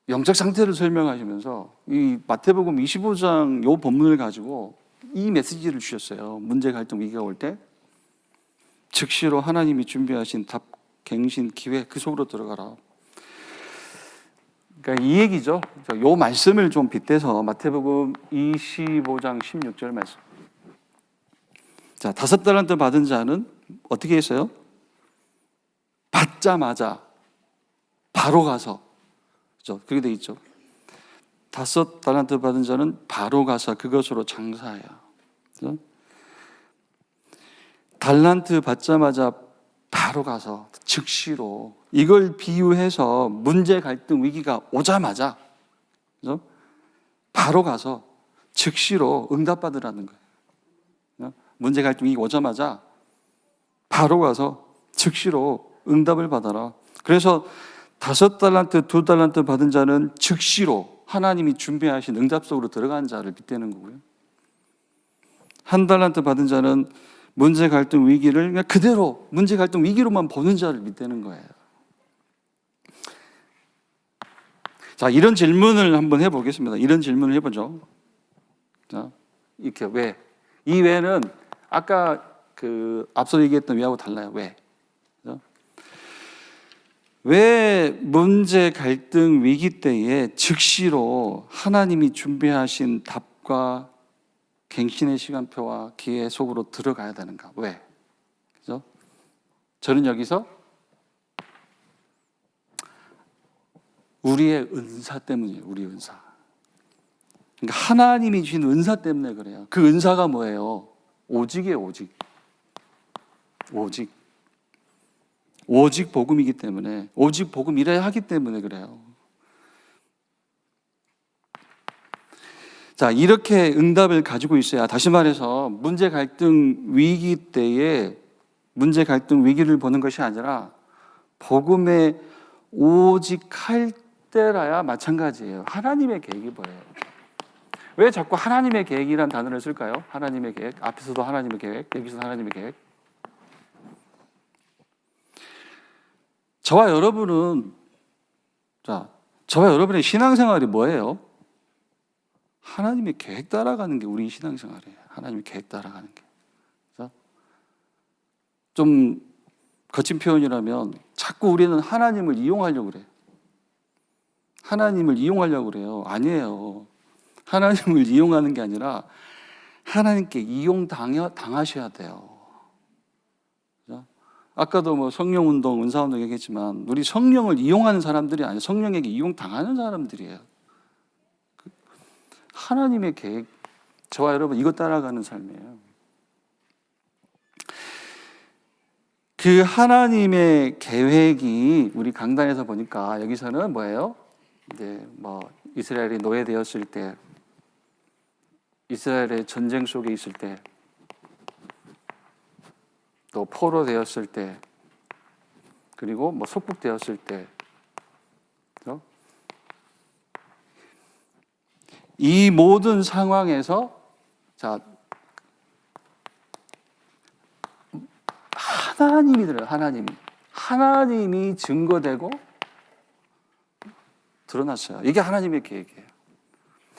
영적 상태를 설명하시면서 이 마태복음 25장 요 본문을 가지고 이 메시지를 주셨어요. 문제, 갈등, 위기가 올 때 즉시로 하나님이 준비하신 답, 갱신, 기회, 그 속으로 들어가라. 그러니까 이 얘기죠. 요 말씀을 좀 빗대서 마태복음 25장 16절 말씀. 자, 5달란트 받은 자는 어떻게 했어요? 받자마자 바로 가서, 그렇게 돼 있죠. 5달란트 받은 자는 바로 가서 그것으로 장사해요. 그렇죠? 달란트 받자마자 바로 가서 즉시로, 이걸 비유해서 문제, 갈등, 위기가 오자마자, 그렇죠? 바로 가서 즉시로 응답받으라는 거예요. 그렇죠? 문제, 갈등, 위기가 오자마자 바로 가서 즉시로 응답을 받아라. 그래서 5달란트, 2달란트 받은 자는 즉시로 하나님이 준비하신 응답 속으로 들어간 자를 빗대는 거고요. 1달란트 받은 자는 문제 갈등 위기를 그냥 그대로 문제 갈등 위기로만 보는 자를 빗대는 거예요. 자, 이런 질문을 한번 해보겠습니다. 이런 질문을 해보죠. 자, 이렇게 왜? 이 왜는 아까 앞서 얘기했던 왜하고 달라요. 왜? 왜 문제 갈등 위기 때에 즉시로 하나님이 준비하신 답과 갱신의 시간표와 기회 속으로 들어가야 되는가? 왜? 그죠? 저는 여기서 우리의 은사 때문이에요. 우리 은사. 그러니까 하나님이 주신 은사 때문에 그래요. 그 은사가 뭐예요? 오직이에요. 오직 복음이기 때문에, 오직 복음이라야 하기 때문에 그래요. 자, 이렇게 응답을 가지고 있어야, 다시 말해서 문제 갈등 위기 때에 문제 갈등 위기를 보는 것이 아니라 복음에 오직 할 때라야 마찬가지예요. 하나님의 계획이 뭐예요? 왜 자꾸 하나님의 계획이란 단어를 쓸까요? 하나님의 계획. 앞에서도 하나님의 계획, 여기서도 하나님의 계획. 저와 여러분의 신앙생활이 뭐예요? 하나님의 계획 따라가는 게 우리 신앙생활이에요. 하나님의 계획 따라가는 게. 좀 거친 표현이라면 자꾸 우리는 하나님을 이용하려고 그래요. 하나님을 이용하려고 그래요. 아니에요. 하나님을 이용하는 게 아니라 하나님께 이용당하셔야 돼요. 아까도 성령운동, 은사운동 얘기했지만 우리 성령을 이용하는 사람들이 아니에요. 성령에게 이용당하는 사람들이에요. 하나님의 계획, 저와 여러분 이거 따라가는 삶이에요. 그 하나님의 계획이 우리 강단에서 보니까 여기서는 뭐예요? 이제 이스라엘이 노예되었을 때, 이스라엘의 전쟁 속에 있을 때, 또 포로되었을 때, 그리고 속국되었을 때, 이 모든 상황에서 하나님이 들어요. 하나님이 증거되고 드러났어요. 이게 하나님의 계획이에요.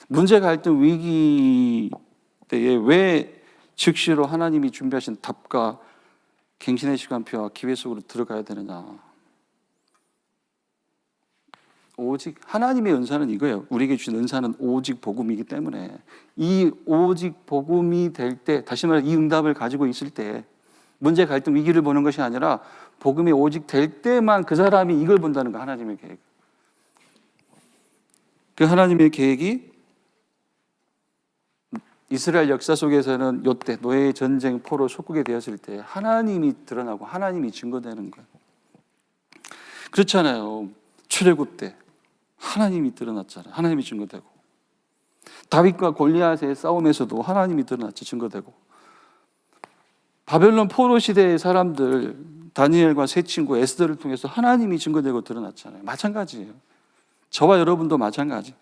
문제 갈등 위기 때에 왜 즉시로 하나님이 준비하신 답과 갱신의 시간표와 기회 속으로 들어가야 되느냐? 오직 하나님의 은사는 이거예요. 우리에게 주신 은사는 오직 복음이기 때문에 이 오직 복음이 될 때, 다시 말해 이 응답을 가지고 있을 때 문제 갈등 위기를 보는 것이 아니라 복음이 오직 될 때만 그 사람이 이걸 본다는 거. 하나님의 계획. 그 하나님의 계획이 이스라엘 역사 속에서는 요때 노예 전쟁 포로 속국에 되었을 때 하나님이 드러나고 하나님이 증거되는 거예요. 그렇잖아요. 출애굽 때 하나님이 드러났잖아요. 하나님이 증거되고, 다윗과 골리앗의 싸움에서도 하나님이 드러났죠. 증거되고, 바벨론 포로 시대의 사람들 다니엘과 세 친구 에스더를 통해서 하나님이 증거되고 드러났잖아요. 마찬가지예요. 저와 여러분도 마찬가지.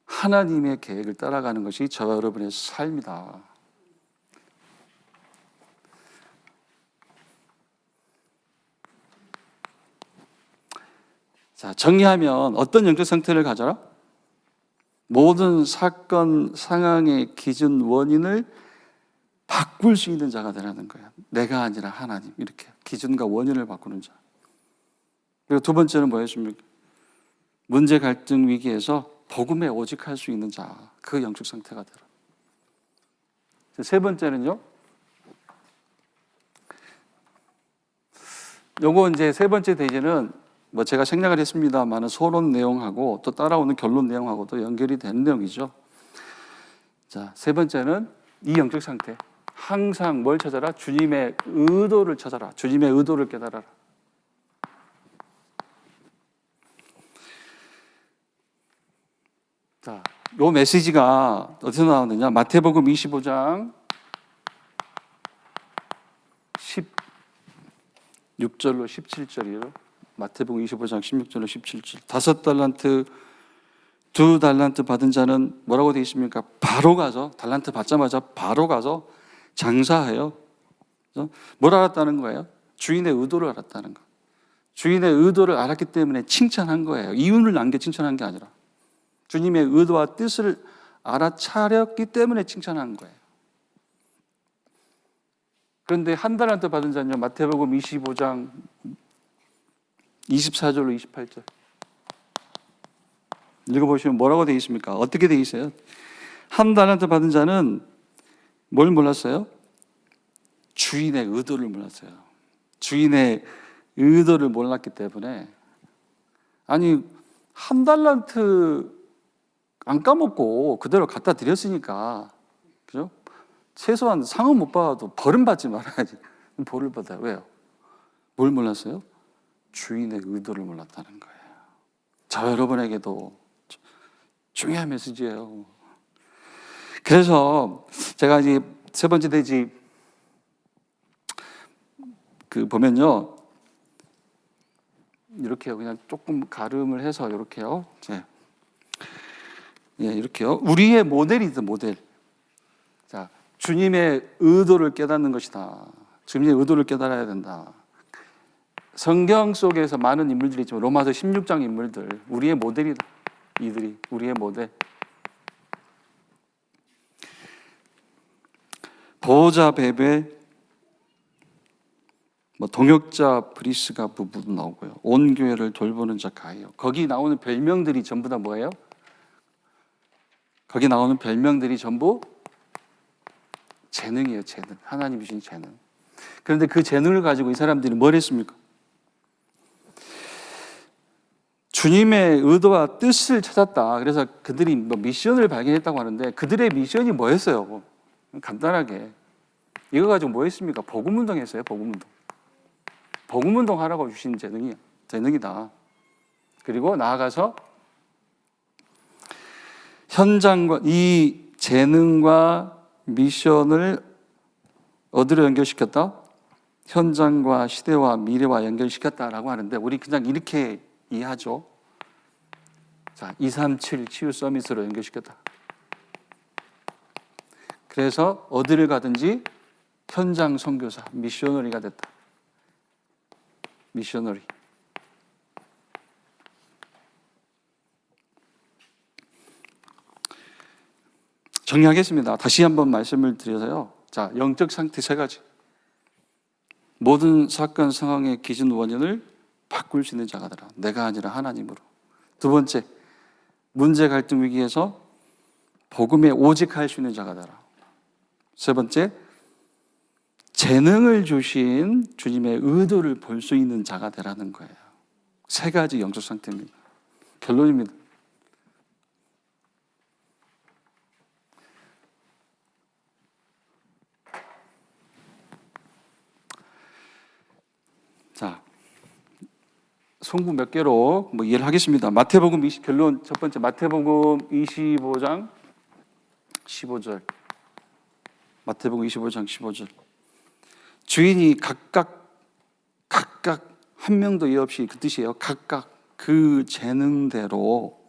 하나님의 계획을 따라가는 것이 저와 여러분의 삶이다. 자, 정리하면 어떤 영적 상태를 가져라? 모든 사건, 상황의 기준, 원인을 바꿀 수 있는 자가 되라는 거예요. 내가 아니라 하나님. 이렇게 기준과 원인을 바꾸는 자. 그리고 두 번째는 뭐였습니까? 문제 갈등 위기에서 복음에 오직할 수 있는 자. 그 영적 상태가 되라. 세 번째는요. 요거 이제 세 번째 대지는 제가 생략을 했습니다만 서론 내용하고 또 따라오는 결론 내용하고도 연결이 되는 내용이죠. 자, 세 번째는 이 영적 상태. 항상 뭘 찾아라? 주님의 의도를 찾아라. 주님의 의도를 깨달아라. 자, 요 메시지가 어디서 나오느냐? 마태복음 25장 6절로 17절이에요. 마태복음 25장 16절로 17절. 5달란트, 2달란트 받은 자는 뭐라고 되어 있습니까? 바로 가서, 달란트 받자마자 바로 가서 장사해요. 뭘 알았다는 거예요? 주인의 의도를 알았다는 거. 주인의 의도를 알았기 때문에 칭찬한 거예요. 이윤을 남겨 칭찬한 게 아니라 주님의 의도와 뜻을 알아차렸기 때문에 칭찬한 거예요. 그런데 한 달란트 받은 자는요, 마태복음 25장 24절로 28절 읽어보시면 뭐라고 되어 있습니까? 어떻게 되어 있어요? 한 달란트 받은 자는 뭘 몰랐어요? 주인의 의도를 몰랐어요. 주인의 의도를 몰랐기 때문에, 아니 한 달란트 안 까먹고 그대로 갖다 드렸으니까, 그죠? 최소한 상은 못 받아도 벌은 받지 말아야지. 벌을 받아요. 왜요? 뭘 몰랐어요? 주인의 의도를 몰랐다는 거예요. 저 여러분에게도 중요한 메시지예요. 그래서 제가 이제 세 번째 대지 보면요, 이렇게요. 그냥 조금 가름을 해서 이렇게요. 이렇게요. 우리의 모델이든 모델. 자, 주님의 의도를 깨닫는 것이다. 주님의 의도를 깨달아야 된다. 성경 속에서 많은 인물들이 있지만 로마서 16장 인물들, 우리의 모델이다. 이들이 우리의 모델. 보호자 베베, 동역자 브리스가 부부도 나오고요. 온 교회를 돌보는 자 가이요. 거기 나오는 별명들이 전부 다 뭐예요? 거기 나오는 별명들이 전부 재능이에요. 재능. 하나님 주신 재능. 그런데 그 재능을 가지고 이 사람들이 뭘 했습니까? 주님의 의도와 뜻을 찾았다. 그래서 그들이 미션을 발견했다고 하는데, 그들의 미션이 뭐였어요? 간단하게 이거 가지고 뭐 했습니까? 복음운동 했어요. 복음운동. 복음운동 하라고 주신 재능이다. 그리고 나아가서 현장과 이 재능과 미션을 어디로 연결시켰다? 현장과 시대와 미래와 연결시켰다라고 하는데, 우리 그냥 이렇게 이해하죠. 자, 237 치유 서밋으로 연결시켰다. 그래서 어디를 가든지 현장 선교사, 미셔너리가 됐다. 미셔너리. 정리하겠습니다. 다시 한번 말씀을 드려서요. 자, 영적 상태 세 가지. 모든 사건 상황의 기준 원인을 바꿀 수 있는 자가 되라. 내가 아니라 하나님으로. 두 번째, 문제 갈등 위기에서 복음에 오직할 수 있는 자가 되라. 세 번째, 재능을 주신 주님의 의도를 볼 수 있는 자가 되라는 거예요. 세 가지 영적 상태입니다. 결론입니다. 자, 송구 몇 개로 이해를 하겠습니다. 마태복음 20, 결론 첫 번째, 마태복음 25장 15절. 마태복음 25장 15절. 주인이 각각 한 명도 예 없이, 그 뜻이에요. 각각 그 재능대로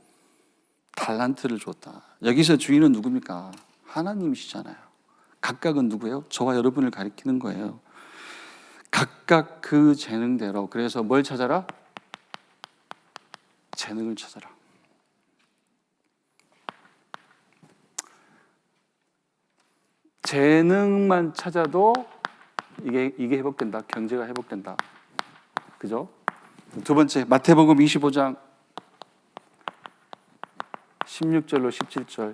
달란트를 줬다. 여기서 주인은 누굽니까? 하나님이시잖아요. 각각은 누구예요? 저와 여러분을 가리키는 거예요. 각각 그 재능대로. 그래서 뭘 찾아라? 재능을 찾아라. 재능만 찾아도 이게 회복된다. 경제가 회복된다. 그죠? 두 번째, 마태복음 25장 16절로 17절.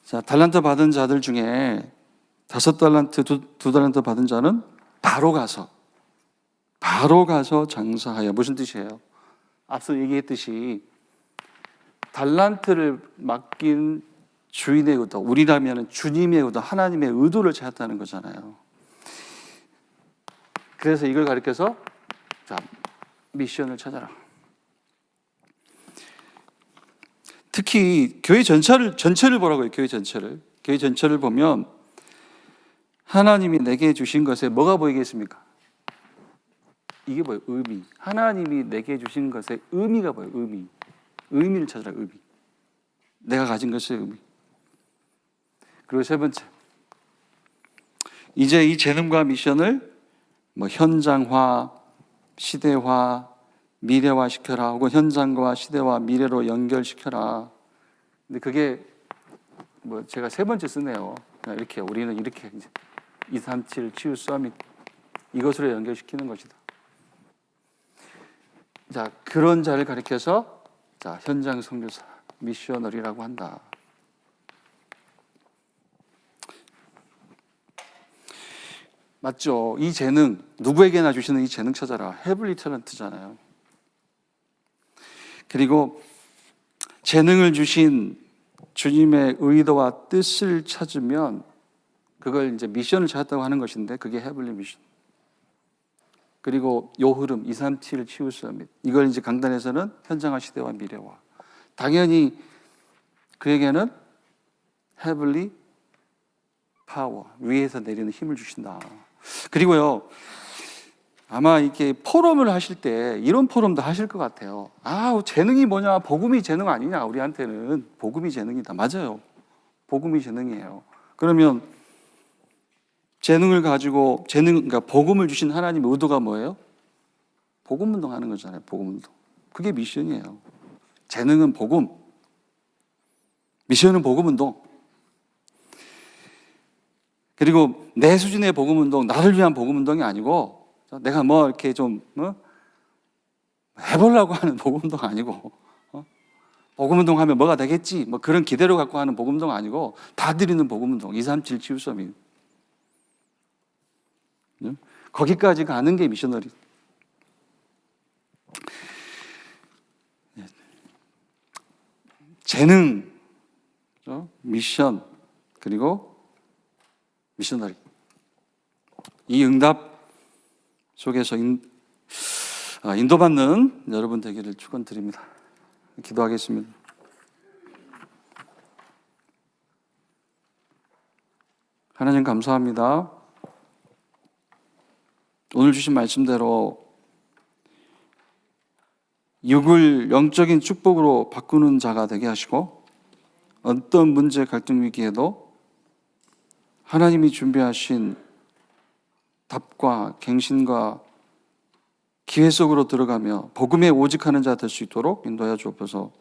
자, 달란트 받은 자들 중에 5달란트, 2달란트 받은 자는 바로 가서 장사하여. 무슨 뜻이에요? 앞서 얘기했듯이 달란트를 맡긴 주인의 의도, 우리라면 주님의 의도, 하나님의 의도를 찾았다는 거잖아요. 그래서 이걸 가리켜서 자, 미션을 찾아라. 특히 교회 전체를 보라고요. 교회 전체를 보면 하나님이 내게 주신 것에 뭐가 보이겠습니까? 이게 뭐예요? 의미. 하나님이 내게 주신 것의 의미가 뭐예요? 의미. 의미를 찾으라, 의미. 내가 가진 것의 의미. 그리고 세 번째, 이제 이 재능과 미션을 뭐 현장화, 시대화, 미래화 시켜라, 혹은 현장과 시대와 미래로 연결시켜라. 근데 그게 뭐 제가 세 번째 쓰네요. 이렇게 우리는 이렇게 237 치유 서밋 이것으로 연결시키는 것이다. 자, 그런 자를 가리켜서 자, 현장 선교사, 미셔너리라고 한다. 맞죠? 이 재능, 누구에게나 주시는 이 재능 찾아라. 헤블리 탤런트잖아요. 그리고 재능을 주신 주님의 의도와 뜻을 찾으면 그걸 이제 미션을 찾았다고 하는 것인데 그게 헤블리 미션. 그리고 요 흐름 237 치유 서밋 이걸 이제 강단에서는 현장화, 시대와 미래화. 당연히 그에게는 헤블리 파워, 위에서 내리는 힘을 주신다. 그리고요, 아마 이렇게 포럼을 하실 때 이런 포럼도 하실 것 같아요. 아, 재능이 뭐냐? 복음이 재능 아니냐? 우리한테는 복음이 재능이다. 맞아요. 복음이 재능이에요. 그러면 재능을 가지고 그러니까 복음을 주신 하나님의 의도가 뭐예요? 복음 운동하는 거잖아요. 복음 운동. 그게 미션이에요. 재능은 복음, 미션은 복음 운동. 그리고 내 수준의 복음 운동, 나를 위한 복음 운동이 아니고 내가 뭐 이렇게 좀 해보려고 하는 복음 운동 아니고 복음 운동 하면 뭐가 되겠지 뭐 그런 기대로 갖고 하는 복음 운동 아니고 다 드리는 복음 운동 237 치유 서밋. 거기까지 가는 게 미셔너리. 재능, 미션, 그리고 미셔너리. 이 응답 속에서 인도받는 여러분 되기를 축원드립니다. 기도하겠습니다. 하나님 감사합니다. 오늘 주신 말씀대로 육을 영적인 축복으로 바꾸는 자가 되게 하시고 어떤 문제, 갈등 위기에도 하나님이 준비하신 답과 갱신과 기회 속으로 들어가며 복음에 오직하는 자 될 수 있도록 인도하여 주옵소서.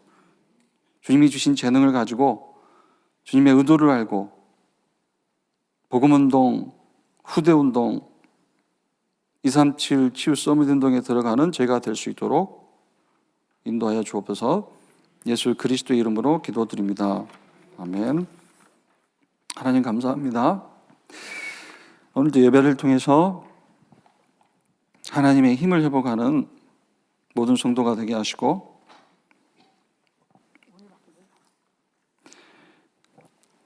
주님이 주신 재능을 가지고 주님의 의도를 알고 복음운동, 후대운동, 237 치유 서밋 운동에 들어가는 제가 될 수 있도록 인도하여 주옵소서. 예수 그리스도의 이름으로 기도드립니다. 아멘. 하나님 감사합니다. 오늘도 예배를 통해서 하나님의 힘을 회복하는 모든 성도가 되게 하시고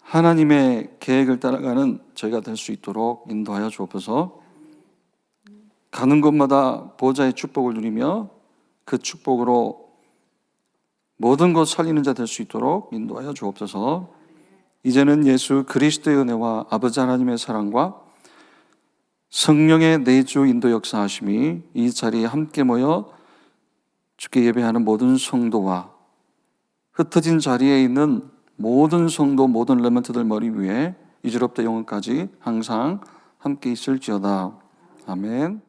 하나님의 계획을 따라가는 저희가 될 수 있도록 인도하여 주옵소서. 가는 곳마다 보호자의 축복을 누리며 그 축복으로 모든 것 살리는 자 될 수 있도록 인도하여 주옵소서. 이제는 예수 그리스도의 은혜와 아버지 하나님의 사랑과 성령의 내주 인도 역사하심이 이 자리에 함께 모여 주께 예배하는 모든 성도와 흩어진 자리에 있는 모든 성도, 모든 렘넌트들 머리 위에 이제로부터 영원까지 항상 함께 있을지어다. 아멘.